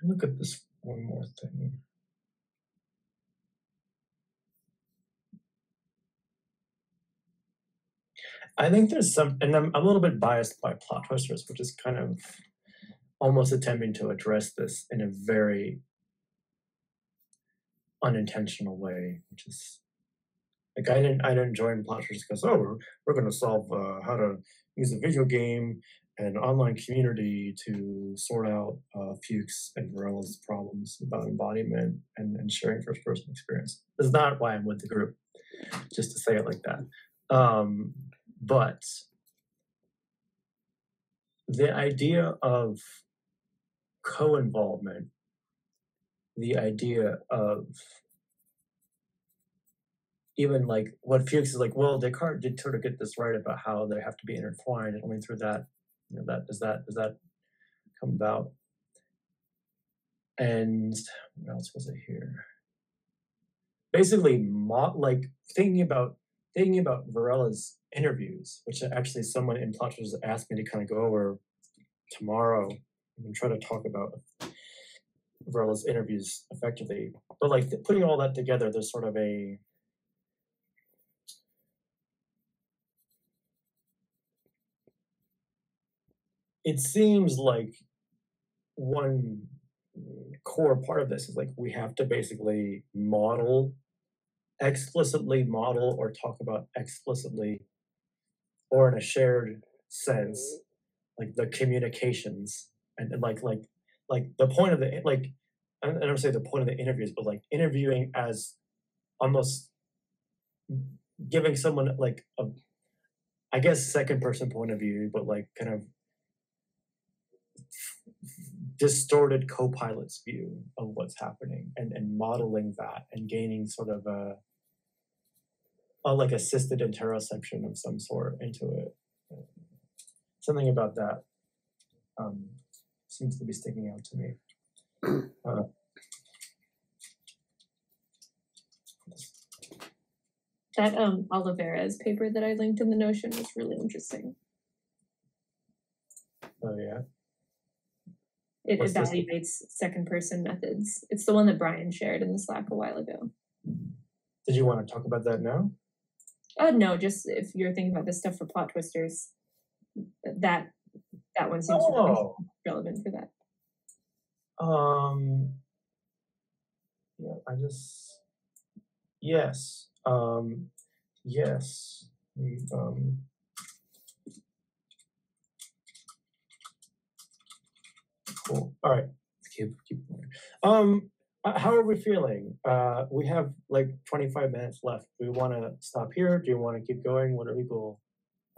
Look at this one more thing. I think there's some, and I'm a little bit biased by plot twisters, which is kind of almost attempting to address this in a very unintentional way, which is like I didn't join plot twisters because we're going to solve how to use a video game and online community to sort out Fuchs and Varela's problems about embodiment and sharing first person experience. That's not why I'm with the group, just to say it like that. But the idea of co-involvement, the idea of even like what Fuchs is like, well, Descartes did sort of get this right about how they have to be intertwined, and only through that, does that come about. And what else was it here? Basically, like thinking about Varela's interviews, which actually someone in plot twisters asked me to kind of go over tomorrow and try to talk about Varela's interviews effectively. But like putting all that together, there's sort of it seems like one core part of this is like we have to basically explicitly model or talk about explicitly or in a shared sense, like the communications and like the point of the, like, I don't say the point of the interviews, but like interviewing as almost giving someone like I guess second person point of view, but like kind of distorted co-pilot's view of what's happening and modeling that and gaining sort of a like assisted interoception of some sort into it. Something about that seems to be sticking out to me. That Oliveira's paper that I linked in the Notion was really interesting. Oh yeah. It evaluates second person methods. It's the one that Brian shared in the Slack a while ago. Did you want to talk about that now? No, just if you're thinking about this stuff for plot twisters, that one seems really relevant for that. Yeah, yes. Cool. All right. Keep going. How are we feeling? We have like 25 minutes left. Do we want to stop here? Do you want to keep going? What are people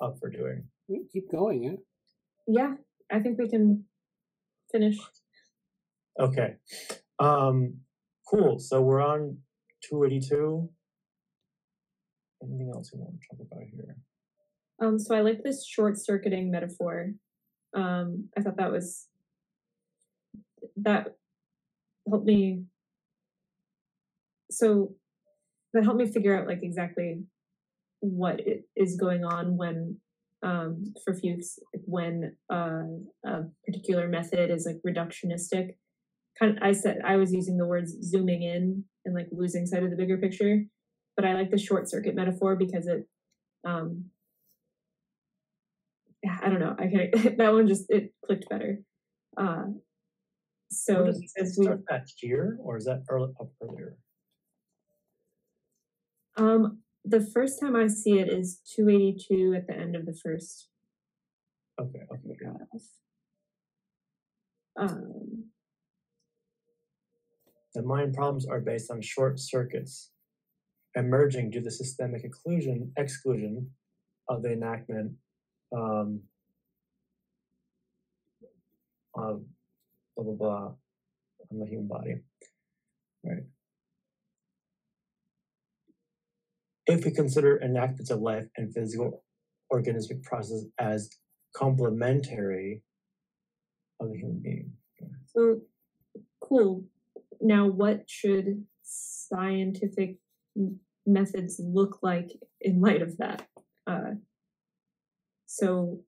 up for doing? We keep going, yeah. Yeah, I think we can finish. Okay. Cool. So we're on 282. Anything else you want to talk about here? So I like this short-circuiting metaphor. I thought that helped me. So that helped me figure out like exactly what is going on when, for Fuchs, when a particular method is like reductionistic. I was using the words zooming in and like losing sight of the bigger picture, but I like the short circuit metaphor because it, I don't know, that one just, it clicked better. So does it start that here, or is that up earlier? The first time I see it is 282 at the end of the first. Okay. The mind problems are based on short circuits emerging due to systemic exclusion of the enactment of blah blah blah on the human body. Right. If we consider enactments of life and physical organismic processes as complementary of the human being. So cool. Now, what should scientific methods look like in light of that? So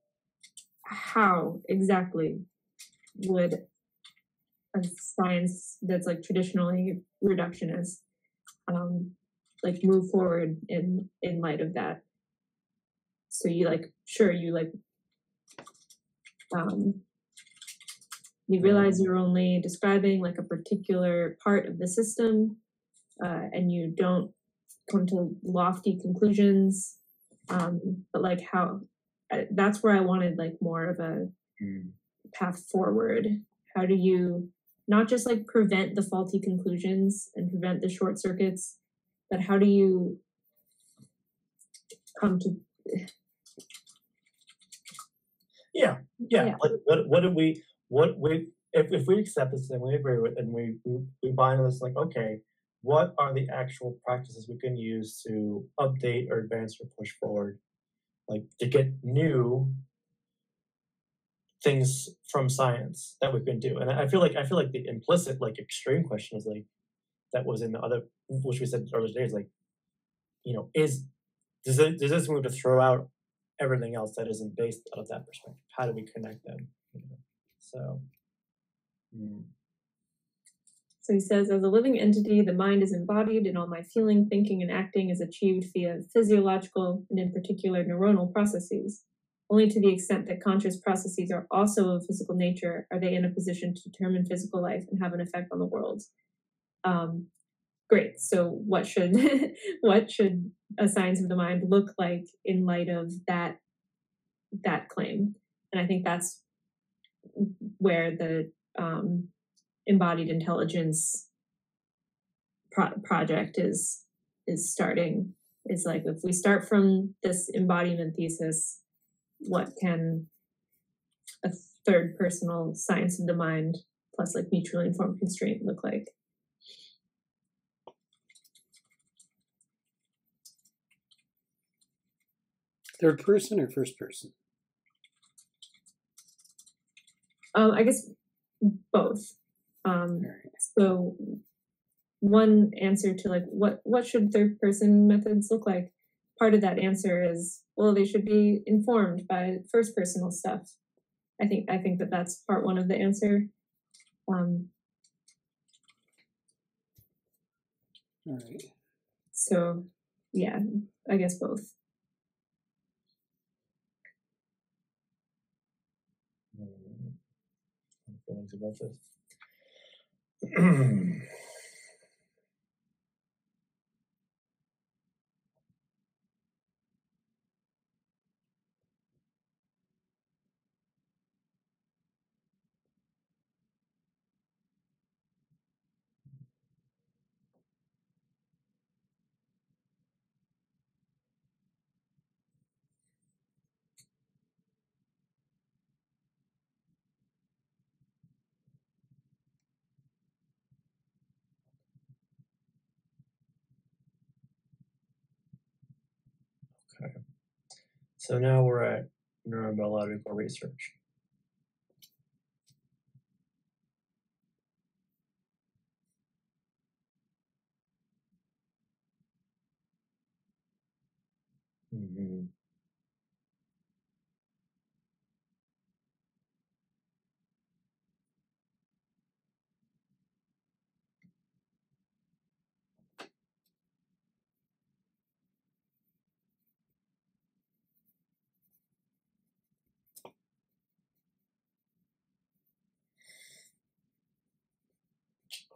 how exactly would a science that's like traditionally reductionist, like move forward in light of that. So you like, sure, you like, you realize you're only describing like a particular part of the system, and you don't come to lofty conclusions. But like how, that's where I wanted like more of a path forward. How do you not just like prevent the faulty conclusions and prevent the short circuits, but how do you come to yeah. Like what do we if we accept this and we agree with it and we buy into this, like, okay, what are the actual practices we can use to update or advance or push forward, like to get new things from science that we can do? And I feel like the implicit like extreme question is like that was in the other, which we said earlier today, is like, you know, does this move to throw out everything else that isn't based out of that perspective? How do we connect them? You know? So. So he says, as a living entity, the mind is embodied in all my feeling, thinking, and acting is achieved via physiological and in particular neuronal processes. Only to the extent that conscious processes are also of physical nature are they in a position to determine physical life and have an effect on the world. Great. So what should what should a science of the mind look like in light of that claim? And I think that's where the embodied intelligence project is starting. Is like, if we start from this embodiment thesis, what can a third personal science of the mind plus like mutually informed constraint look like? Third person or first person? I guess both. So one answer to like what should third person methods look like? Part of that answer is, well, they should be informed by first personal stuff. I think that that's part one of the answer. All right. So yeah, I guess both. Feelings about this. Okay. So now we're at neurobiological research. Mm-hmm.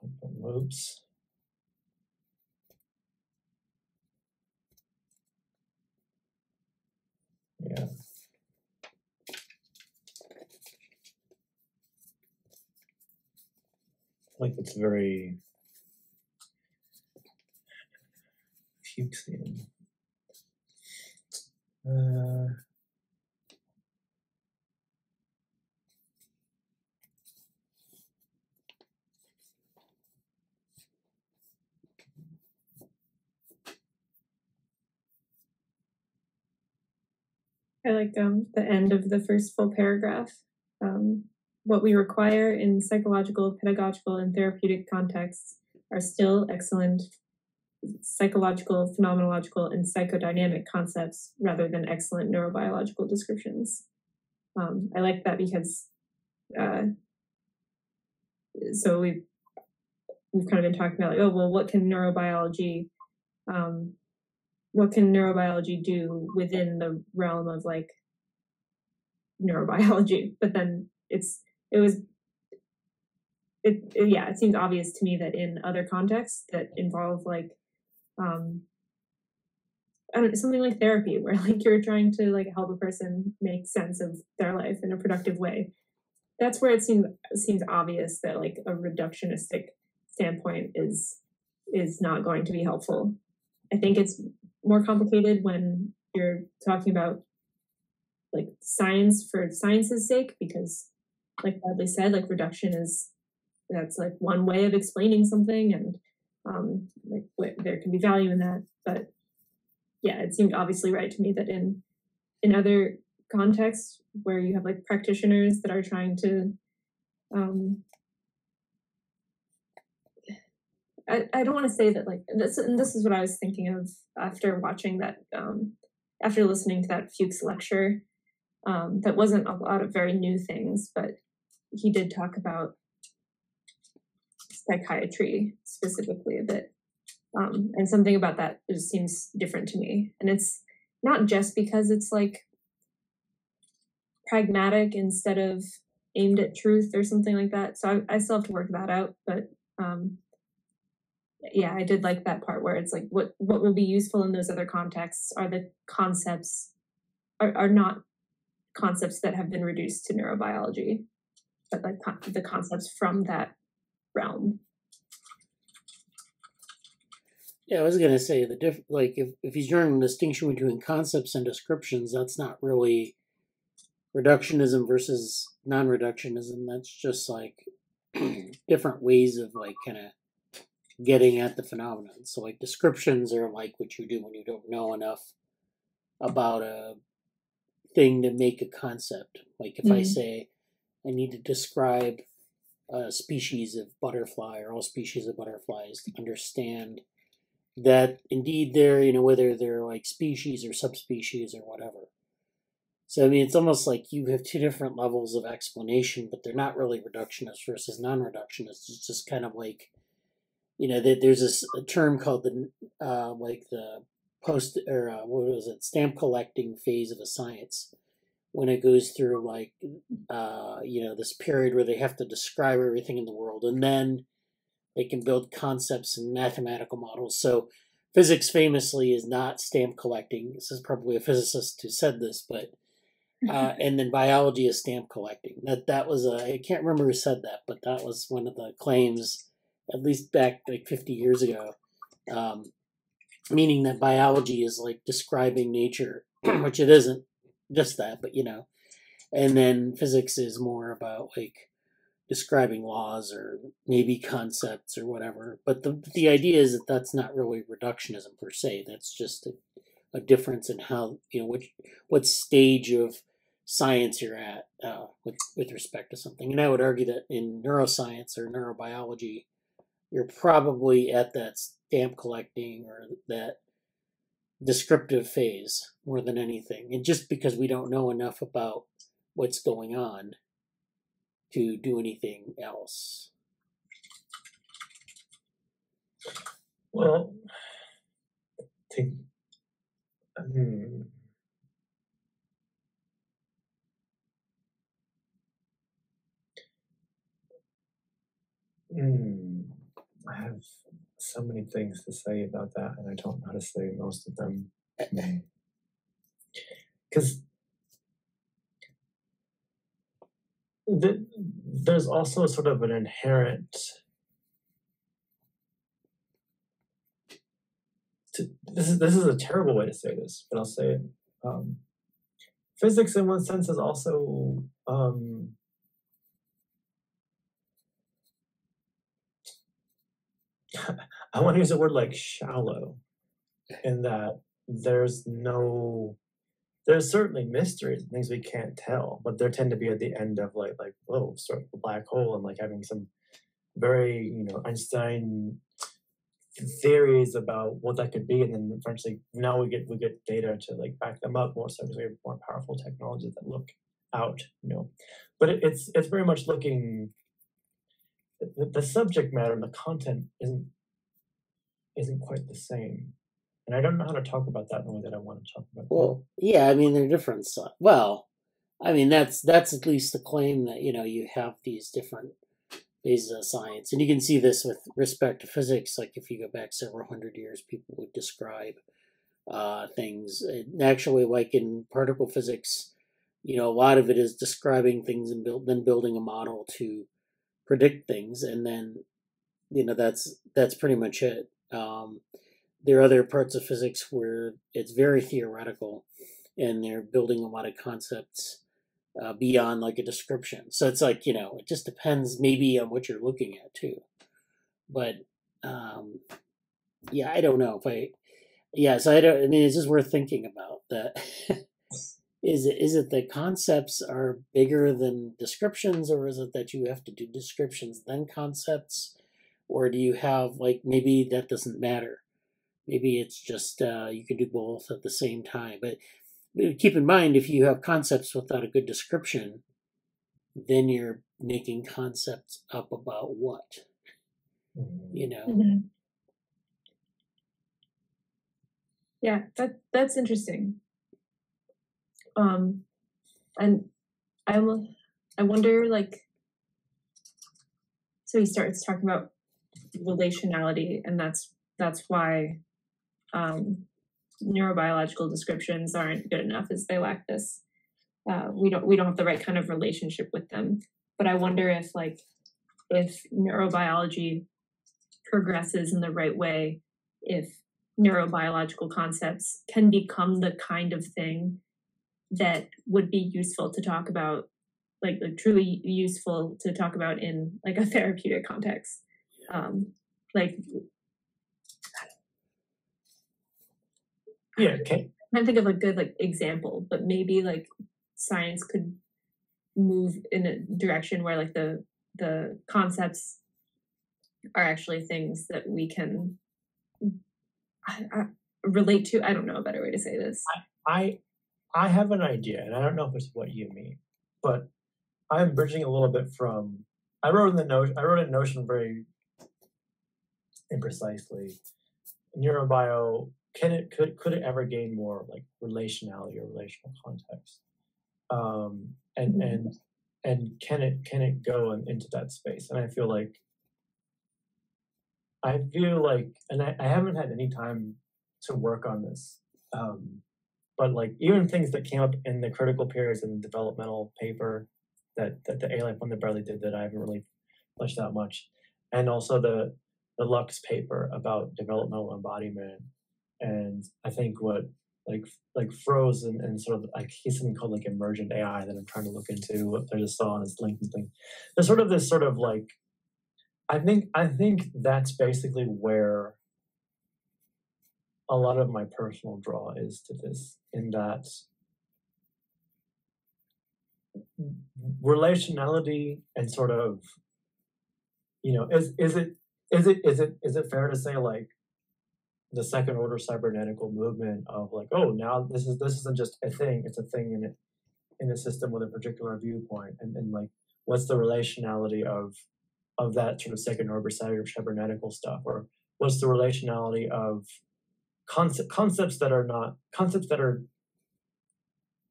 Open loops. Yeah. Like it's very Fuchsian. I like the end of the first full paragraph. What we require in psychological, pedagogical, and therapeutic contexts are still excellent psychological, phenomenological, and psychodynamic concepts rather than excellent neurobiological descriptions. I like that because so we've kind of been talking about like, oh well, what can neurobiology do within the realm of like neurobiology? But then it seems obvious to me that in other contexts that involve like something like therapy, where like you're trying to like help a person make sense of their life in a productive way, that's where it seems obvious that like a reductionistic standpoint is not going to be helpful. I think it's more complicated when you're talking about like science for science's sake, because like Bradley said, like reduction that's like one way of explaining something, and like there can be value in that. But yeah, it seemed obviously right to me that in other contexts where you have like practitioners that are trying to I don't want to say that like this, and this is what I was thinking of after watching that after listening to that Fuchs lecture. That wasn't a lot of very new things, but he did talk about psychiatry specifically a bit. And something about that just seems different to me. And it's not just because it's like pragmatic instead of aimed at truth or something like that. So I still have to work that out. But yeah, I did like that part where it's like what will be useful in those other contexts are the concepts are not concepts that have been reduced to neurobiology, but like the concepts from that realm. Yeah, I was gonna say like if he's drawing a distinction between concepts and descriptions, that's not really reductionism versus non-reductionism. That's just like different ways of like kind of getting at the phenomenon. So like descriptions are like what you do when you don't know enough about a thing to make a concept. Like if I say I need to describe a species of butterfly or all species of butterflies to understand that indeed they're, whether they're like species or subspecies or whatever. So, I mean, it's almost like you have two different levels of explanation, but they're not really reductionist versus non-reductionist. It's just kind of like, there's a term called the post or what was it, stamp collecting phase of a science, when it goes through like, this period where they have to describe everything in the world, and then they can build concepts and mathematical models. So physics famously is not stamp collecting. This is probably a physicist who said this, but and then biology is stamp collecting. That was I can't remember who said that, but that was one of the claims, at least back like 50 years ago, meaning that biology is like describing nature, which it isn't just that, but and then physics is more about like describing laws or maybe concepts or whatever. But the idea is that that's not really reductionism per se. That's just a difference in how, what stage of science you're at with respect to something. And I would argue that in neuroscience or neurobiology, you're probably at that stamp collecting or that descriptive phase more than anything. And just because we don't know enough about what's going on to do anything else. Well, I have so many things to say about that, and I don't know how to say most of them. Because there's also sort of an inherent this is a terrible way to say this, but I'll say it. Physics in one sense is also I want to use a word like shallow, in that there's certainly mysteries and things we can't tell, but there tend to be at the end of like whoa, sort of a black hole, and like having some very Einstein theories about what that could be, and then eventually now we get data to like back them up more, so we have more powerful technologies that look out, but it's very much looking the subject matter, the content isn't quite the same. And I don't know how to talk about that in the way that I want to talk about Well, yeah, I mean, they're different. Well, I mean, that's at least the claim that, you have these different phases of science. And you can see this with respect to physics. Like if you go back several hundred years, people would describe things. And actually, like in particle physics, a lot of it is describing things and then building a model to predict things. And then, that's pretty much it. There are other parts of physics where it's very theoretical and they're building a lot of concepts beyond like a description. So it's like, it just depends maybe on what you're looking at too. But yeah, I don't know so I mean, it's just worth thinking about that. Is it that concepts are bigger than descriptions, or is it that you have to do descriptions then concepts? Or do you have maybe that doesn't matter? Maybe it's just you can do both at the same time. But keep in mind, if you have concepts without a good description, then you're making concepts up about what? Mm-hmm. Yeah, that's interesting. And I wonder, so he starts talking about relationality, and that's why neurobiological descriptions aren't good enough, is they lack this. We don't have the right kind of relationship with them. But I wonder if neurobiology progresses in the right way, if neurobiological concepts can become the kind of thing that would be useful to talk about, like truly useful to talk about in a therapeutic context. Yeah, okay. I can't think of a good example, but maybe science could move in a direction where the concepts are actually things that we can relate to. I don't know a better way to say this. I have an idea, and I don't know if it's what you mean, but I'm bridging a little bit from. I wrote a notion very imprecisely. Neurobio, could it ever gain more relationality or relational context? And can it go into that space? And I feel like, and I haven't had any time to work on this, but even things that came up in the critical periods in the developmental paper that the A-Life one that Bradley did that I haven't really fleshed that much, and also the Lux paper about developmental embodiment, and I think what Froze and sort of he's something called emergent AI that I'm trying to look into. What I just saw on his LinkedIn thing. There's sort of this I think that's basically where a lot of my personal draw is to this, in that relationality and sort of, is it fair to say the second order cybernetical movement of now this isn't just a thing, it's a thing in a system with a particular viewpoint, and what's the relationality of that sort of second order cybernetical stuff, or what's the relationality of concepts that are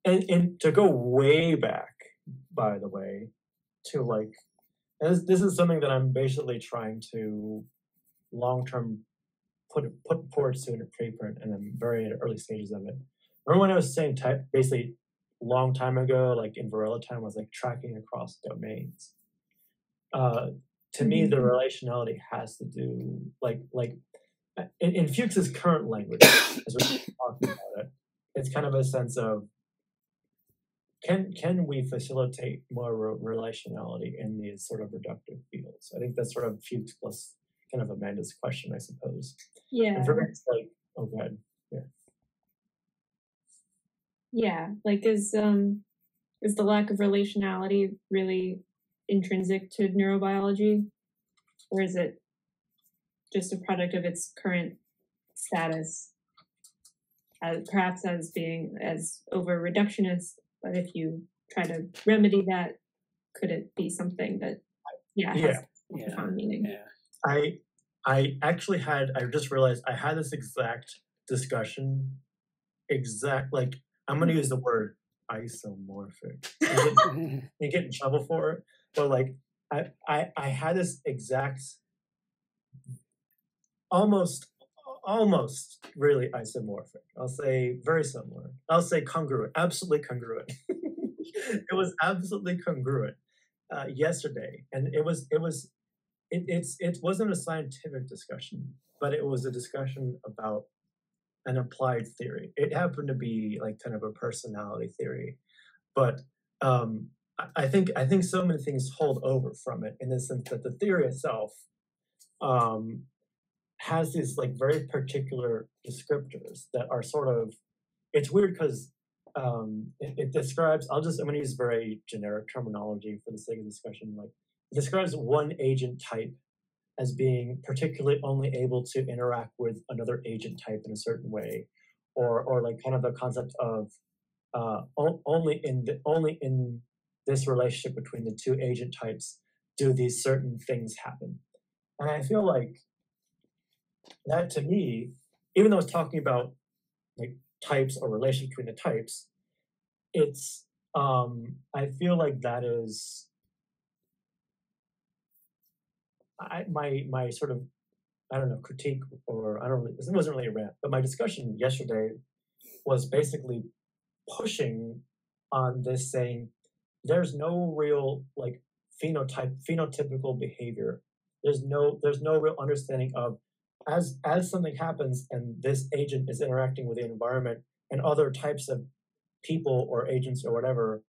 and to go way back, by the way, to and this is something that I'm basically trying to long-term put forward to in a preprint, and I'm very in the early stages of it. Remember when I was saying basically long time ago, in Varela time, was tracking across domains. To me, the relationality has to do in Fuchs's current language, as we're talking about it, it's kind of a sense of can we facilitate more relationality in these sort of reductive fields? I think that's sort of Fuchs plus kind of Amanda's question, I suppose. Yeah. And for me, it's oh, go ahead. Yeah. Yeah, is the lack of relationality really intrinsic to neurobiology, or is it just a product of its current status, perhaps as being as over reductionist? But if you try to remedy that, could it be something that has Yeah. profound meaning. Yeah. I actually had, I just realized I had this exact discussion, like, I'm going to use the word isomorphic. You get in trouble for it, but like, I had this exact, almost really isomorphic. I'll say very similar. I'll say congruent, absolutely congruent. It was absolutely congruent yesterday, and it wasn't a scientific discussion, but it was a discussion about an applied theory. It happened to be like kind of a personality theory, but I think so many things hold over from it in the sense that the theory itself has these like very particular descriptors that are sort of, it's weird because it describes, I'm going to use very generic terminology for the sake of discussion, like it describes one agent type as being particularly only able to interact with another agent type in a certain way, or like kind of the concept of only in this relationship between the two agent types do these certain things happen. And I feel like that, to me, even though it's talking about like types or relation between the types, it's I feel like that is my sort of, I don't know, critique, or I don't really, it wasn't really a rant, but my discussion yesterday was basically pushing on this, saying there's no real like phenotypical behavior. There's no real understanding of, as something happens and this agent is interacting with the environment and other types of people or agents or whatever,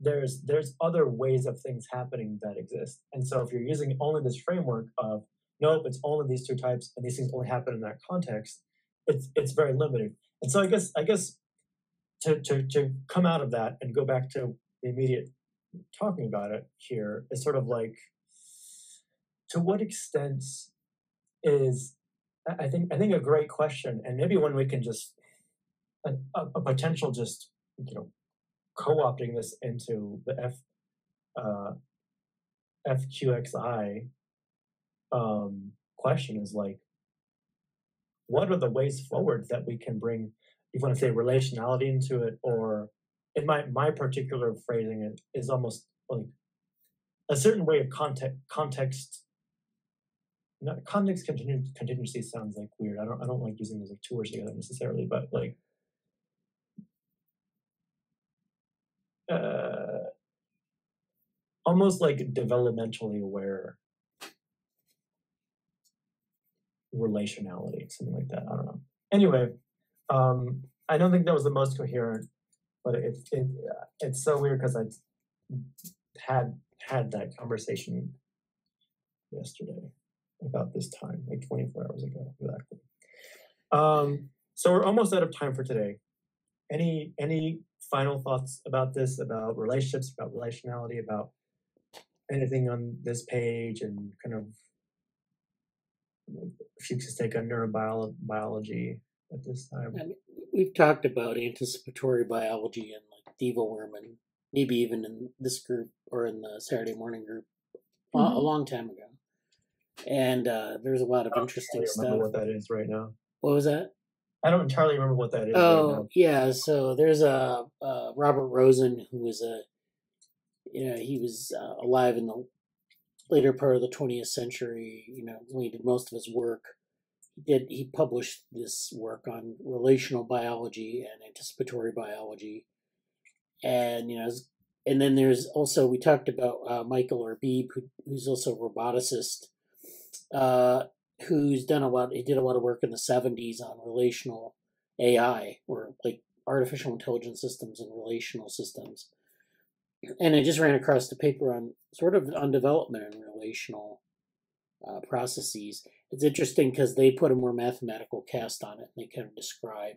there's other ways of things happening that exist. And so if you're using only this framework of, nope, it's only these two types and these things only happen in that context, it's very limited. And so I guess to come out of that and go back to the immediate talking about it here is sort of like, to what extent is, I think a great question, and maybe one we can just a potential, just, you know, co-opting this into the FQXI question is like, what are the ways forward that we can bring, you want to say relationality into it, or in my particular phrasing, it is almost like a certain way of context. Not context contingency sounds like weird. I don't like using those like two words together necessarily, but like almost like developmentally aware relationality, something like that. I don't know. Anyway, I don't think that was the most coherent, but it's so weird because I had that conversation yesterday about this time, like 24 hours ago, exactly. So we're almost out of time for today. Any final thoughts about this, about relationships, about relationality, about anything on this page, and kind of Fuchs' take on neurobiology at this time? I mean, we've talked about anticipatory biology and like DeVorm, and maybe even in this group or in the Saturday morning group a long time ago. And there's a lot of interesting stuff. I don't remember what that is right now. What was that? I don't entirely remember what that is. Oh, right now. Yeah. So there's a Robert Rosen, who was he was alive in the later part of the 20th century. When he did most of his work, he published this work on relational biology and anticipatory biology, and and then there's also, we talked about Michael Orbeeb, who's also a roboticist, who's done he did a lot of work in the 70s on relational AI, or like artificial intelligence systems and relational systems. And I just ran across the paper on development and relational processes. It's interesting because they put a more mathematical cast on it, and they kind of describe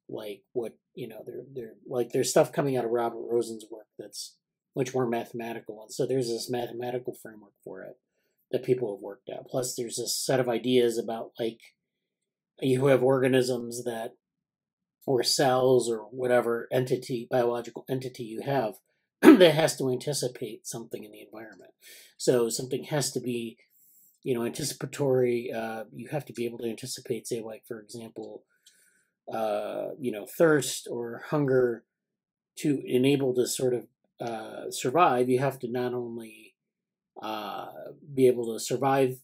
like what, they're like, there's stuff coming out of Robert Rosen's work that's much more mathematical. And so there's this mathematical framework for it that people have worked out. Plus there's this set of ideas about, like, you have organisms that, or cells, or whatever biological entity you have, that has to anticipate something in the environment. So something has to be, anticipatory. You have to be able to anticipate, say, like, for example, thirst or hunger. To enable to sort of survive, you have to not only be able to survive,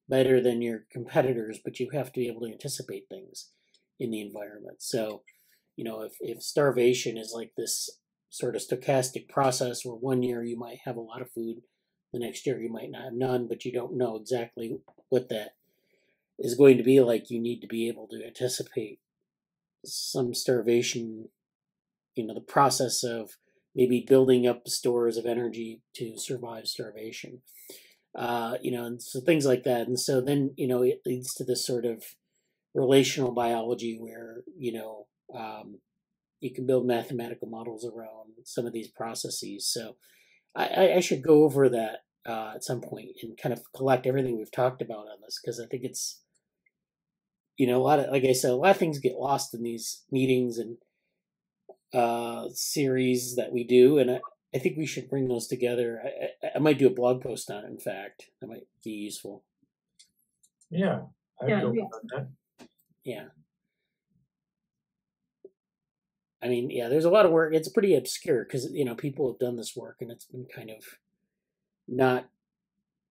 better than your competitors, but you have to be able to anticipate things in the environment. So, if starvation is like this sort of stochastic process where one year you might have a lot of food, the next year you might not have none, but you don't know exactly what that is going to be like, you need to be able to anticipate some starvation, the process of maybe building up stores of energy to survive starvation, and so things like that. And so then, it leads to this sort of relational biology where, you can build mathematical models around some of these processes. So I should go over that at some point and kind of collect everything we've talked about on this, because I think it's, a lot of, like I said, a lot of things get lost in these meetings and series that we do, and I think we should bring those together. I might do a blog post on it. In fact, that might be useful. Yeah, I'd go with that. Yeah. I mean, yeah, there's a lot of work. It's pretty obscure because, people have done this work and it's been kind of not,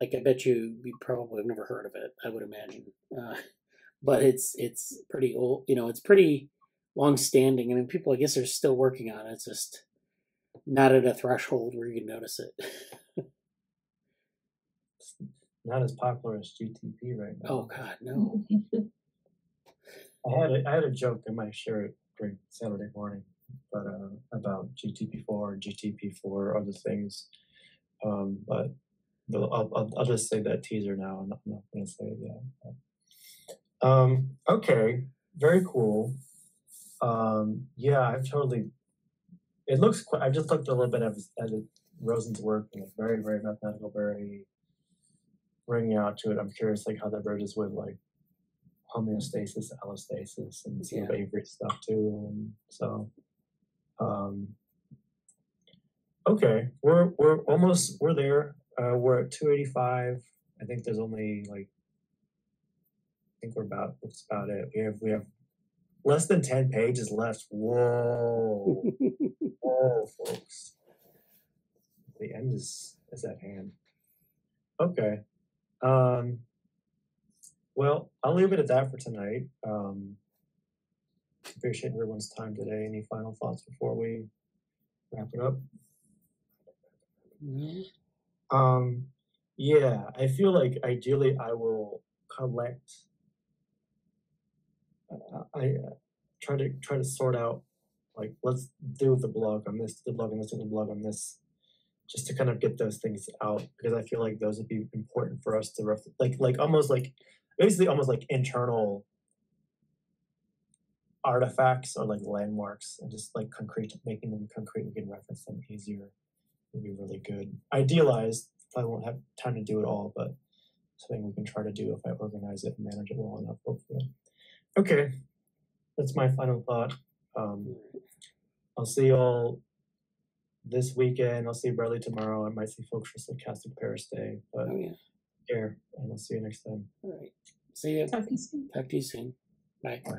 like, I bet you probably have never heard of it, I would imagine. But it's pretty old, it's pretty long-standing. I mean, people, I guess, are still working on it. It's just not at a threshold where you can notice it. It's not as popular as GTP right now. Oh God, no. I had a joke. I might share it during Saturday morning, but about GTP4 and GTP4 other things. But I'll just say that teaser now. I'm not going to say it yet. Okay, very cool. Yeah, I've totally. It looks. I just looked a little bit at Rosen's work, and it's very, very mathematical, very bringing out to it. I'm curious, like, how that bridges with, like, homeostasis, allostasis, and some of Avery's stuff too. And so, okay, we're there. We're at 285. I think there's only, like, that's about it. We have less than 10 pages left. Whoa. Whoa, folks. The end is at hand. Okay. Well, I'll leave it at that for tonight. Appreciate everyone's time today. Any final thoughts before we wrap it up? Mm-hmm. Yeah, I feel like ideally I will collect. I try to sort out, like, let's do the blog on this, the blog on this, do the blog on this, just to kind of get those things out, because I feel like those would be important for us to like almost like basically almost like internal artifacts or like landmarks, and just like making them concrete. We can reference them easier. Would be really good. Idealized. I won't have time to do it all, but something we can try to do if I organize it and manage it well enough, hopefully. Okay, that's my final thought. I'll see you all this weekend. I'll see Bradley tomorrow. I might see folks for Stochastic Paris Day, but here, and I'll see you next time. All right. See you. Talk to you soon. Talk to you soon. Bye. Bye.